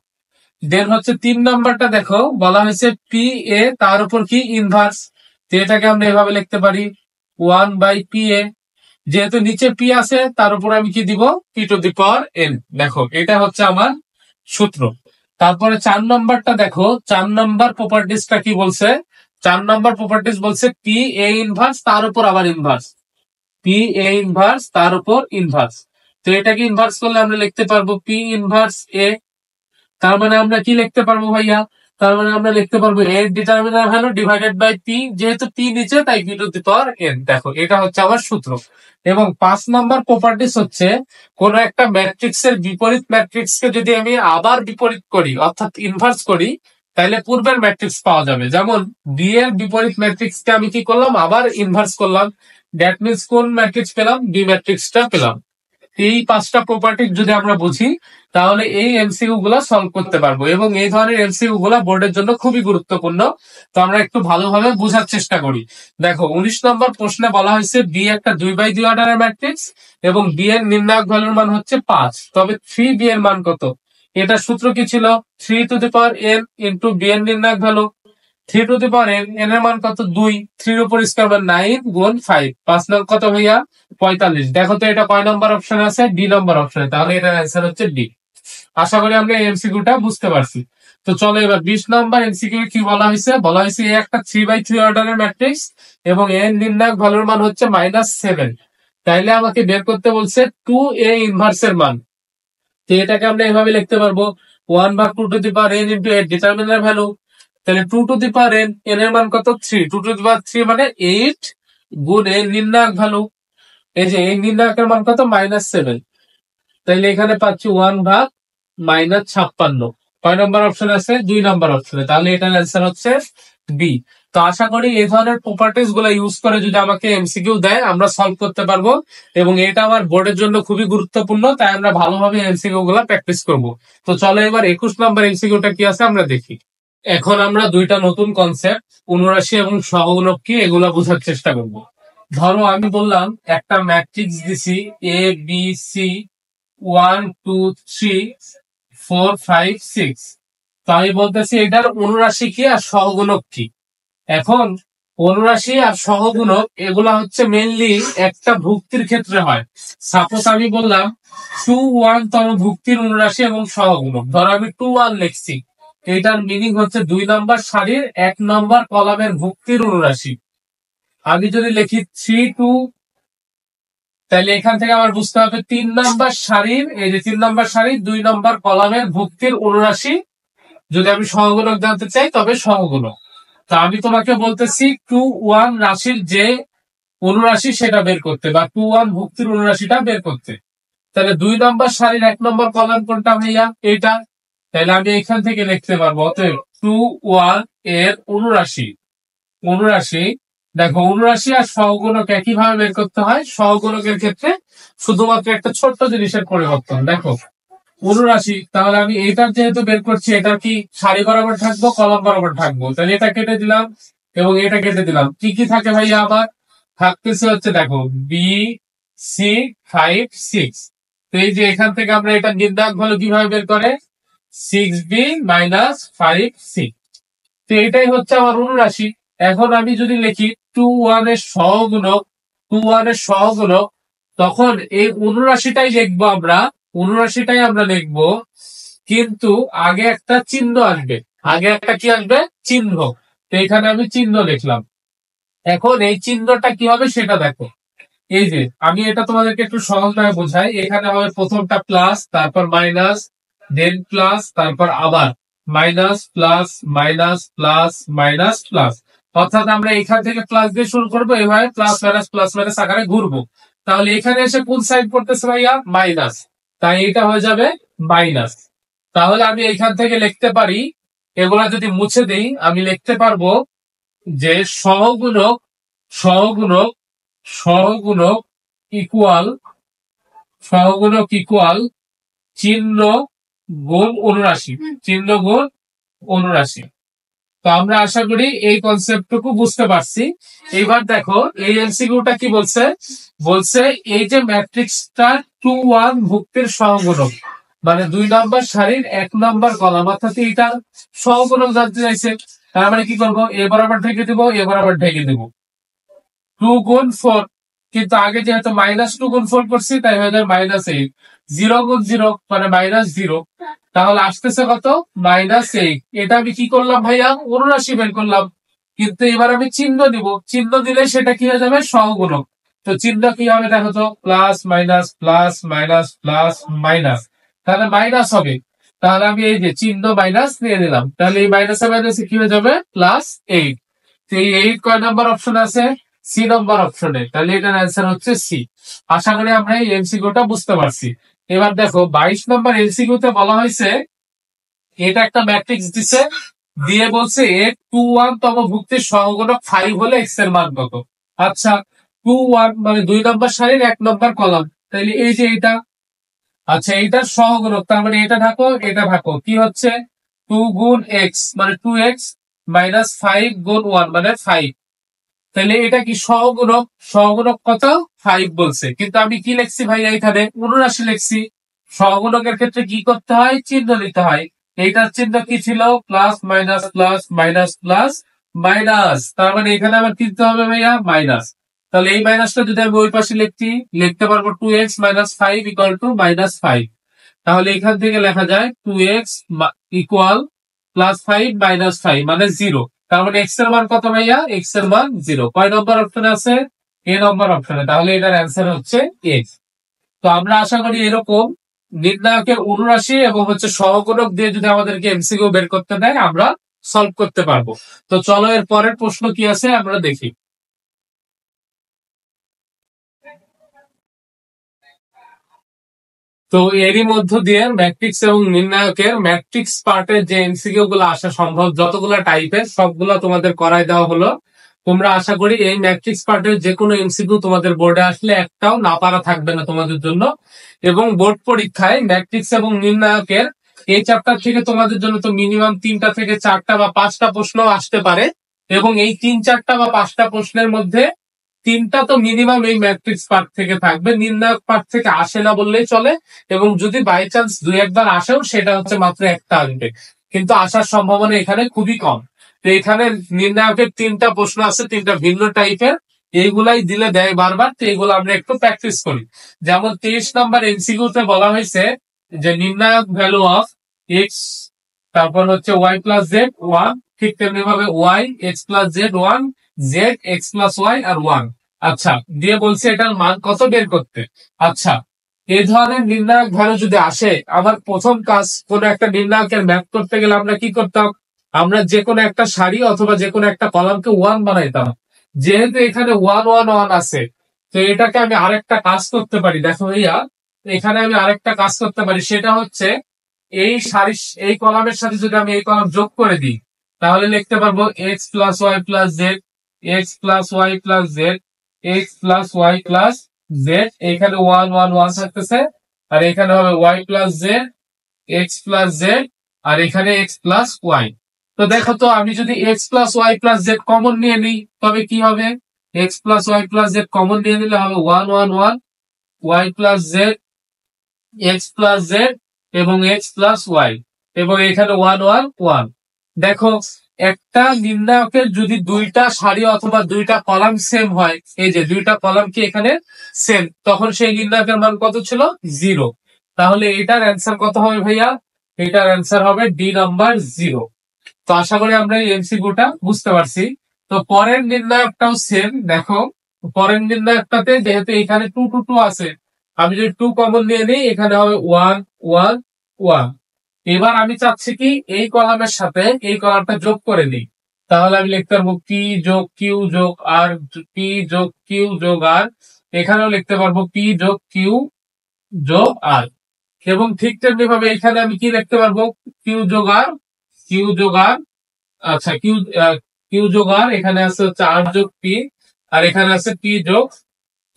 Speaker 1: দেন হচ্ছে 3 নাম্বারটা দেখো, বলা হয়েছে পি এ তার উপর কি ইনভার্স, তো এটাকে আমরা এভাবে লিখতে পারি 1 বাই পি এ। যেহেতু নিচে পি আছে তার উপর আমি কি দিব, P to the power N. দেখো এটা হচ্ছে আমার সূত্র। তারপরে 4 নাম্বারটা দেখো, 4 নাম্বার প্রপার্টিসটা কি বলছে, 4 নাম্বার প্রপার্টিস বলছে পি এ ইনভার্স তার উপর আবার ইনভার্স, পি এ ইনভার্স তার উপর ইনভার্স। তো এটাকে ইনভার্স করলে আমরা লিখতে পারবো পি ইনভার্স এ। তার মানে আমরা কি লিখতে পারবো ভাইয়া, তার মানে আমরা লিখতে পারবো এর ডিটারমিনাল ভ্যালু ডিভাইডেড বাই পি, যেহেতু পি নিচে তাই P to the power N. দেখো এটা হচ্ছে আমার সূত্র। এবং 5 নাম্বার প্রপার্টিস হচ্ছে কোন একটা ম্যাট্রিক্স এর বিপরীত ম্যাট্রিক্স কে যদি আমি আবার বিপরীত করি অর্থাৎ ইনভার্স করি, তাহলে পূর্বের ম্যাট্রিক্স পাওয়া যাবে। যেমন বি এর বিপরীত ম্যাট্রিক্স কে আমি কি করলাম, আবার ইনভার্স করলাম, দ্যাট মিনস কোন ম্যাট্রিক্স পেলাম, বি ম্যাট্রিক্সটা পেলাম। এই 5টা প্রপার্টি যদি আমরা বুঝি তাহলে এই এমসিকিউ গুলা সলভ করতে পারবো, এবং এই ধরনের এমসিকিউ গুলা বোর্ডের জন্য খুবই গুরুত্বপূর্ণ। তো আমরা একটু ভালোভাবে বোঝার চেষ্টা করি। দেখো 19 নম্বর প্রশ্নে বলা হয়েছে বি একটা 2 বাই 2 অর্ডারের ম্যাট্রিক্স এবং বি এর নির্ণায়ক ভ্যালুর মান হচ্ছে 5, তবে 3 বি এর মান কত। এটা সূত্র কি ছিল, 3 to the power N into B এর নির্ণায়ক value. 3 to the power N এর মান কত, 2, 3 উপর স্কয়ার মানে 9 গুণ 5, 5 নং কত ভাইয়া 45। দেখো তো এটা কয় নম্বর অপশন আছে, ডি নম্বর অপশনে, তাহলে এটার অ্যান্সার হচ্ছে ডি। আশা করি আমরা এমসিকিউটা বুঝতে পারছি। তো চলো এবার 20 নম্বর এমসিকিউ কি বলা হয়েছে, বলা হয়েছে এ একটা 3/3 অর্ডারের ম্যাট্রিক্স এবং এর নির্ণায়ক ভ্যালুর মান হচ্ছে -7, তাইলে আমাকে বের করতে বলছে 2a ইনভার্স এর মান। তো এটাকে আমরা এভাবে লিখতে পারবো 1 ভাগ 2 two the power n into এর ডিটারমিনাল ভ্যালু। তাহলে 2 two the power n, n এর মান কত 3, 2 টু দি পাওয়ার 3 মানে 8 গুণ এর নির্ণায়ক ভ্যালু। এই যে এই নির্ণায়কের মান কত -7, তাইলে এখানে পাচ্ছি 1 ভাগ -56। কয় নম্বর অপশন আছে, 2 নম্বর অপশনে, তাহলে এটার অ্যান্সার হচ্ছে বি। তো আশা করি এই ধরনের প্রপার্টিস গুলো ইউজ করে যদি আমাকে এমসিকিউ দেয় আমরা সলভ করতে পারবো, এবং এটা আমার বোর্ডের জন্য খুবই গুরুত্বপূর্ণ, তাই আমরা ভালোভাবে এমসিকিউ গুলো প্র্যাকটিস করব। তো চলো এবার 21 নম্বর এমসিকিউটা কি আছে আমরা দেখি। এখন আমরা দুইটা নতুন কনসেপ্ট অনুরাশি এবং সহগুণক কি এগুলা বোঝার চেষ্টা করব। ধরো আমি বললাম একটা ম্যাট্রিক্স দিছি এ বি সি 1 2 3 4 5 6, তো আমি বলতেছি এটার অনুরাশি কি আর সহগুণক কি। এখন অনুরাশি আর সহগুণক এগুলা হচ্ছে মেইনলি একটা ভুক্তির ক্ষেত্রে হয়। সাপোজ আমি বললাম 2 তম ভুক্তির অনুরাশি এবং সহগুণক, ধরো আমি 2 লিখছি, এটার মিনিং হচ্ছে 2 নম্বর সারির 1 নম্বর কলামের ভুক্তির অনুরাশি। আমি যদি লিখি 3 2, তাহলে এখান থেকে আমার বুঝতে হবে 3 নম্বর সারির, এই যে 3 নম্বর সারির 2 নম্বর কলামের ভুক্তির অনুরাশি। যদি আমি সহগুণক জানতে চাই তবে সহগুণক। তা আমি তোমাকে বলতেছি 2 রাশির যে অনুরাশি সেটা বের করতে, বা 2 ভুক্তির অনুরাশিটা বের করতে। তাহলে 2 নম্বর সারির 1 নম্বর কলাম কোনটা ভাইয়া, এটা। তাহলে আমি এখান থেকে লিখতে পারবো অতএব 2 এর অনুরাশি, অনুরাশি দেখো অনুরাশি আর সহগুণক একই ভাবে বের করতে হয়। সহগুণকের ক্ষেত্রে শুধুমাত্র একটা ছোট্ট জিনিসের পরিবর্তন। দেখো অনুরাশি, তাহলে আমি এটার যেহেতু বের করছি এটা কি সারি বরাবর থাকবো কলাম বরাবর থাকবো, তাহলে এটা কেটে দিলাম এবং এটা কেটে দিলাম। কি কি থাকে ভাইয়া, আবার থাকতেছে হচ্ছে দেখো বি সি 5 6। তো এই যে এখান থেকে আমরা এটা নির্ণায়ক ভ্যালু কিভাবে বের করে 6b - 5 6। তো এটাই হচ্ছে আমার অনুরাশি। এখন আমি যদি লিখি 2 এর সহগুণক, 2 এর সহগুণক, তখন এই অনুরাশিটাই লিখবো আমরা, অনুরাশিটাই আমরা লিখবো, কিন্তু আগে একটা চিহ্ন আসবে, আগে একটা কি আসবে, চিহ্ন। তো এখানে আমি চিহ্ন লিখলাম। এখন এই চিহ্নটা কি হবে সেটা দেখো। এই যে আমি এটা তোমাদেরকে একটু সহজভাবে বোঝাই, এখানে হবে প্রথমটা প্লাস, তারপর মাইনাস, দেন প্লাস, তারপর আবার minus plus minus plus minus plus. অর্থাৎ আমরা এখান থেকে প্লাস দিয়ে শুরু করবো, এভাবে প্লাস মাইনাস আকারে ঘুরবো। তাহলে এখানে এসে কোন সাইন পড়তেছে ভাইয়া? মাইনাস, তাই এটা হয়ে যাবে মাইনাস। তাহলে আমি এখান থেকে লিখতে পারি, এগুলা যদি মুছে দেই আমি লিখতে পারবো যে সহগুণক সহগুণক সহগুণক ইকুয়াল সহগুণক ইকুয়াল চিহ্ন গুণ অনুরাশি, চিহ্ন গুণ অনুরাশি। তো আমরা আশা করি এই কনসেপ্টটুকু বুঝতে পারছি। এবার দেখো এই এমসিকিউটা কি বলছে, বলছে এই যে ম্যাট্রিক্সটা 2-1 ভুক্তির সহগুণক, মানে 2 নম্বর সারির 1 নম্বর কলাম, অর্থাৎ এটা সহগুণক জানতে চাইছে। তার মানে কি করবো, এ বরাবর ঢেকে দিব, এ বরাবর ঢেকে দিব। 2 গুণ 4, কিন্তু আগে যেহেতু -2 গুণ 4 করছি তাই হয়ে যাবে -8। 0 গুণ 0 মানে -0, তাহলে আসতেছে কত? -8। এটা আমি কি করলাম ভাইয়া? অনুরাশি বের করলাম। কিন্তু এবার আমি চিহ্ন দিব, চিহ্ন দিলে সেটা কি হয়ে যাবে? সহগুণক। তো চিহ্ন কি হবে দেখো তো, plus minus plus minus plus minus, তাহলে মাইনাস হবে। তাহলে আমি এই যে চিহ্ন মাইনাস নিয়ে নিলাম, তাহলে এই মাইনাসে মাইনাসে কি হয়ে যাবে? +8। তো এই 8 কয় নাম্বার অপশন আছে? সি নম্বর অপশনে, তাহলে এটার অ্যান্সার হচ্ছে সি। আশা করি আমরা এই এমসিকিউটা বুঝতে পারছি। এবার দেখো 22 নম্বর এমসিকিউতে বলা হয়েছে এটা একটা ম্যাট্রিক্স দিছে, দিয়ে বলছে এর 2-1 তম ভুক্তির সহগুণক 5 হলে এক্স এর মান কত? আচ্ছা, 2-1 মানে 2 নম্বর সারির 1 নম্বর কলাম, তাইলে এই যে এটা, আচ্ছা এইটার সহগুণক, তার মানে এটা থাকো এটা থাকো, কি হচ্ছে 2 গুণ এক্স মানে 2x মাইনাস 5 গুণ 1 মানে 5। তাহলে এটা কি সহগুণক? সহগুণক কত? 5 বলছে, কিন্তু আমি কি লিখছি ভাইয়া? এখানে অনুরাশি লিখছি। সহগুণকের ক্ষেত্রে কি করতে হয়? চিহ্ন নিতে হয়। এইটার চিহ্ন কি ছিল? Plus minus plus minus plus minus, তার মানে এখানে আমার কিনতে হবে ভাইয়া মাইনাস। তাহলে এই মাইনাসটা যদি আমি ওই পাশে লিখতে পারবো 2x মাইনাস 5 ইকুয়াল টু -5। তাহলে এখান থেকে লেখা যায় 2x ইকুয়াল +5 -5 মানে 0। তার মানে এক্স এর মান কত ভাইয়া? এক্স এর মান 0। কয় নম্বর অপশনে আছে? এ নম্বর অপশনে, তাহলে এটার অ্যান্সার হচ্ছে এক্স। তো আমরা আশা করি এরকম নির্ণায়কের অনুরাশি এবং হচ্ছে সহগুণক দিয়ে যদি আমাদেরকে এমসিকিউ বের করতে দেয় আমরা সলভ করতে পারবো। তো চলো এর পরের প্রশ্ন কি আছে আমরা দেখি। তো এরই মধ্য দিয়ে ম্যাট্রিক্স এবং নির্ণায়কের ম্যাট্রিক্স পার্টের যে এমসিকিউ গুলো আসা সম্ভব যতগুলো টাইপের সবগুলো তোমাদের করাই দেওয়া হলো। তোমরা আশা করি এই ম্যাট্রিক্স পার্টের যে কোনো এমসিকিউ তোমাদের বোর্ডে আসলে একটাও না পারা থাকবে না তোমাদের জন্য। এবং বোর্ড পরীক্ষায় ম্যাট্রিক্স এবং নির্ণায়কের এই চ্যাপ্টার থেকে তোমাদের জন্য তো মিনিমাম 3টা থেকে 4টা বা 5টা প্রশ্ন আসতে পারে, এবং এই 3-4টা বা 5টা প্রশ্নের মধ্যে 3টা তো মিনিমাম এই ম্যাট্রিক্স পার্ট থেকে থাকবে, নির্ণায়ক পার্ট থেকে আসে না বললেই চলে। এবং যদি বাই চান্স 2-1বার আসেও সেটা হচ্ছে মাত্র একটা আসবে, কিন্তু আসার সম্ভাবনা এখানে খুবই কম। তো এখানে নির্ণায়কের 3টা প্রশ্ন আছে, 3টা ভিন্ন টাইপের, এইগুলাই দিলে দেয় বারবার, তো এইগুলো আমরা একটু প্র্যাকটিস করি। যেমন 23 নম্বর এমসিকিউতে বলা হয়েছে যে নির্ণায়ক ভ্যালু অফ এক্স, তারপর হচ্ছে ওয়াই প্লাস জেড 1, ঠিক তেমনি ভাবে y x plus z 1, z x plus y আর 1। আচ্ছা, দিয়ে বলছে এটার মান কত বের করতে। আচ্ছা, এই ধরনের নির্ণায়ক ভ্যালু যদি আসে, আমার প্রথম কাজ কোন একটা নির্ণায়কের ম্যাপ করতে গেলে আমরা কি করতাম? আমরা যে কোনো একটা সারি অথবা যে কোনো একটা কলামকে 1 বানাইতাম। যেহেতু এখানে 1-1-1 আছে, তো এটাকে আমি আরেকটা কাজ করতে পারি। দেখো ভাইয়া, এখানে আমি আরেকটা কাজ করতে পারি, সেটা হচ্ছে এই সারি এই কলামের সাথে যদি আমি এই কলাম যোগ করে দিই, তাহলে লিখতে পারবো x plus y plus z, x plus y plus z, x plus y plus z. এখানে 1-1-1 থাকতেছে, আর এখানে হবে y plus z, x plus z, আর এখানে এক্স প্লাস ওয়াই। তো দেখো তো, আমি যদি x plus y plus z common নিয়ে নিই তবে কি হবে? X plus y plus z common নিয়ে নিলে হবে 1-1-1, y plus z, x plus z এবং এক্স প্লাস ওয়াই, এবং এখানে 1-1-1। দেখো, একটা নির্ণায়কের যদি দুইটা সারি অথবা দুইটা কলাম সেম হয়, এই যে দুইটা কলাম কি এখানে সেম, তখন সেই নির্ণায়কের মান কত ছিল? 0। তাহলে এটার অ্যান্সার কত হবে ভাইয়া? এটার অ্যান্সার হবে ডি নাম্বার 0। তো আশা করি আমরা এই এমসিকিউটা বুঝতে পারছি। তো পরের নির্ণায়কটাও সেম। দেখো, পরের নির্ণায়কটাতে যেহেতু এখানে 2-2-2 আছে, আমি যদি 2 কমন নিয়ে নিই এখানে হবে 1-1-1। এবার আমি চাচ্ছি কি এই কলামের সাথে এই কলামটা যোগ করে নিই, তাহলে আমি লিখতে পারবো পি যোগ কিউ যোগ আর, পি যোগ কিউ যোগ আর, এখানেও লিখতে পারবো পি যোগ কিউ যোগ আর, এবং ঠিক তেমনি ভাবে এখানে আমি কি লিখতে পারবো, কিউ যোগ আর, কিউ যোগ আর, আচ্ছা কিউ যোগ আর, এখানে আছে হচ্ছে আর যোগ পি, আর এখানে আছে পি যোগ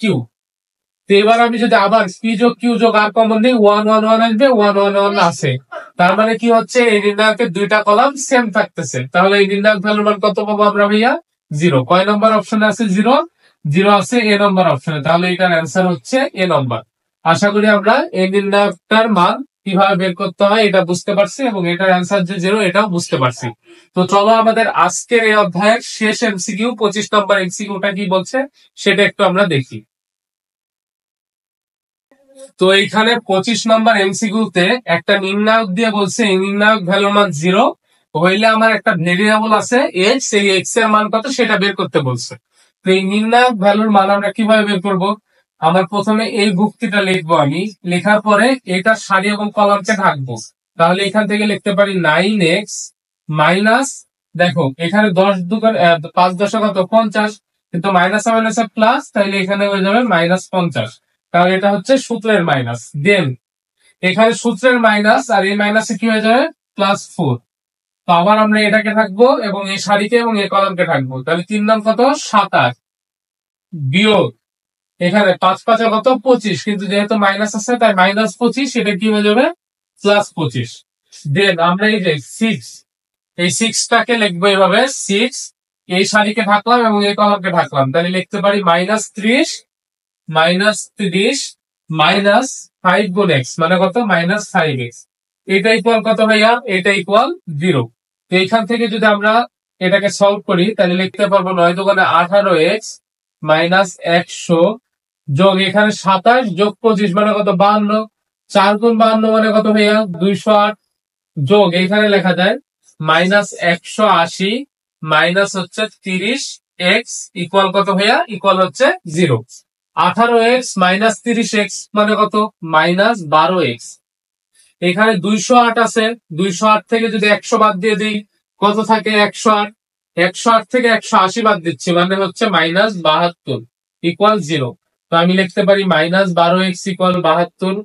Speaker 1: কিউ। তো এবার আমি যদি আবার পি যোগ কিউ যোগ আর কমন দিই, 1 1 1 আসবে, 1 1 1 আছে। তার মানে কি হচ্ছে, এই নির্ণায়কের দুইটা কলাম সেম থাকতেছে। তাহলে এই নির্ণায়ক ভ্যালুর মান কত পাবো আমরা ভাইয়া? 0। কয় নম্বর অপশনে আছে 0? 0 আছে এ নম্বর অপশনে। তাহলে এটার অ্যান্সার হচ্ছে এ নম্বর। আশা করি আমরা এই নির্ণায়কটার মান কিভাবে বের করতে হয় এটা বুঝতে পারছি, এবং এটার অ্যান্সার যে 0 এটাও বুঝতে পারছি। তো চলো আমাদের আজকের এই অধ্যায়ের শেষ এমসিকিউ 25 নম্বর এমসিকিউটা কি বলছে সেটা একটু আমরা দেখি। তো এইখানে 25 নম্বর এমসিকিউ তে একটা নির্ণায়ক দিয়ে বলছে এই নির্ণায়ক ভ্যালুর মান 0 হইলে আমার একটা ভেরিয়েবল আছে এক্স, সেই এক্স এর মান কত সেটা বের করতে বলছে। তো এই নির্ণায়ক ভ্যালুর মান আমরা কিভাবে বের করব? আমার প্রথমে এই ভুক্তিটা লিখবো, আমি লেখার পরে এটা সারি এবং কলামকে ঢাকবো। তাহলে এখান থেকে লিখতে পারি 9x মাইনাস, দেখো এখানে 10 দুগুণ 5 দশক কত 50, কিন্তু মাইনাস মাইনাস প্লাস, তাহলে এখানে হয়ে যাবে -50। কারণ এটা হচ্ছে সূত্রের মাইনাস। দেন এখানে সূত্রের মাইনাস আর এই মাইনাসে কি হয়ে যাবে +4। তো আবার আমরা এটাকে থাকবো এবং এই সারিকে এবং এই কলামকে থাকবো। তাহলে 3 নাম কত 27 বিয়োগ এখানে 5 5 কত 25, কিন্তু যেহেতু মাইনাস আছে তাই -25, এটা কি হয়ে যাবে +25। দেন আমরা এই যে 6, এই 6টাকে লিখবো এভাবে, 6 এই সারিকে থাকলাম এবং এই কলামকে থাকলাম। তাহলে লিখতে পারি -30 মাইনাস 5 গুণ x মানে কত -5x। এটা ইকুয়াল কত ভাইয়া? এটা ইকুয়াল 0। তো এইখান থেকে যদি আমরা এটাকে সলভ করি তাহলে লিখতে পারবো 9 দুগুণে 18x মাইনাস 100 যোগ এখানে 27 যোগ 25 মানে কত 52, 4 গুণ 52 মানে কত ভাইয়া 208, যোগ এখানে লেখা যায় -180 মাইনাস হচ্ছে 30x ইকুয়াল কত ভাইয়া? ইকুয়াল হচ্ছে 0। 18x মাইনাস 30x মানে কত -12x। এখানে 208 আছে, 208 থেকে যদি 100 বাদ দিয়ে দিই কত থাকে 108, 108 থেকে 180 বাদ দিচ্ছি মানে হচ্ছে -72 ইকুয়াল 0। তো আমি লিখতে পারি -12x ইকুয়াল 72,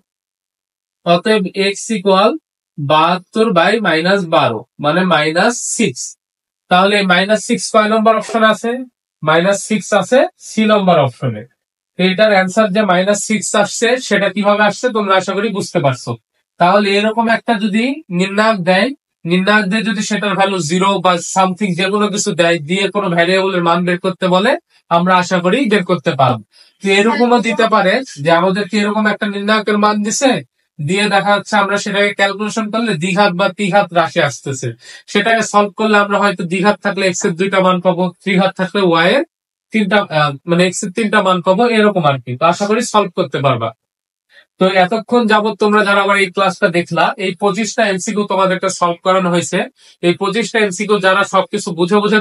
Speaker 1: অতএব x ইকুয়াল 72 বাই -12 মানে -6। তাহলে -6 কয় নম্বর অপশন আছে? -6 আছে সি নম্বর অপশনে। এটার অ্যান্সার যে -6 আসছে সেটা কিভাবে আসছে তোমরা আশা করি বুঝতে পারছো। তাহলে এরকম একটা যদি নির্ণায়ক দেয়, নির্ণায়ক দিয়ে যদি সেটার ভ্যালু 0 বা সামথিং যে কোনো কিছু দেয়, দিয়ে কোনো ভ্যারিয়েবলের মান বের করতে বলে, আমরা আশা করি বের করতে পারবো। তো এরকমও দিতে পারে যে আমাদেরকে এরকম একটা নির্ণায়কের মান দিছে, দিয়ে দেখা যাচ্ছে আমরা সেটাকে ক্যালকুলেশন করলে দ্বিঘাত বা ত্রিঘাত রাশি আসতেছে, সেটাকে সলভ করলে আমরা হয়তো দ্বিঘাত থাকলে এক্স এর 2টা মান পাবো, ত্রিঘাত থাকলে ওয়াই এর 3টা মানে এক্স এর 3টা মান পাবো, এরকম আর কি। তো আশা করি সলভ করতে পারবা। তো এতক্ষণ যাবত তোমরা যারা আমার এই ক্লাসটা দেখলা, এই 25টা এমসিকিউ তোমাদেরকে সলভ করানো হয়েছে। এই 25টা এমসিকিউ যারা সবকিছু বুঝে বুঝে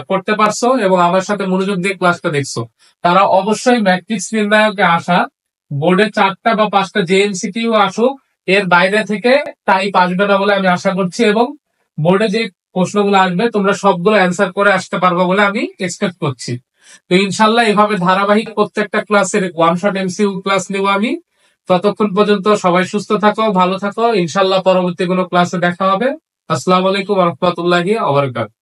Speaker 1: করতে পারছো এবং আমার সাথে মনোযোগ দিয়ে ক্লাসটা দেখছো, তারা অবশ্যই ম্যাট্রিক্স নির্ণায়কে আসা বোর্ডে 4টা বা 5টা যে এমসিকিউ আসুক এর বাইরে থেকে টাইপ আসবে না বলে আমি আশা করছি, এবং বোর্ডে যে প্রশ্নগুলো আসবে তোমরা সবগুলো অ্যান্সার করে আসতে পারবো বলে আমি এক্সপেক্ট করছি। তো ইনশাল্লাহ এভাবে ধারাবাহিক প্রত্যেকটা ক্লাসের ওয়ান শট এমসিকিউ ক্লাস নিব আমি। ততক্ষণ পর্যন্ত সবাই সুস্থ থাকো, ভালো থাকো। ইনশাল্লাহ পরবর্তী কোনো ক্লাসে দেখা হবে। আসসালামু আলাইকুম ওয়া রাহমাতুল্লাহি ওয়া বারাকাতুহু।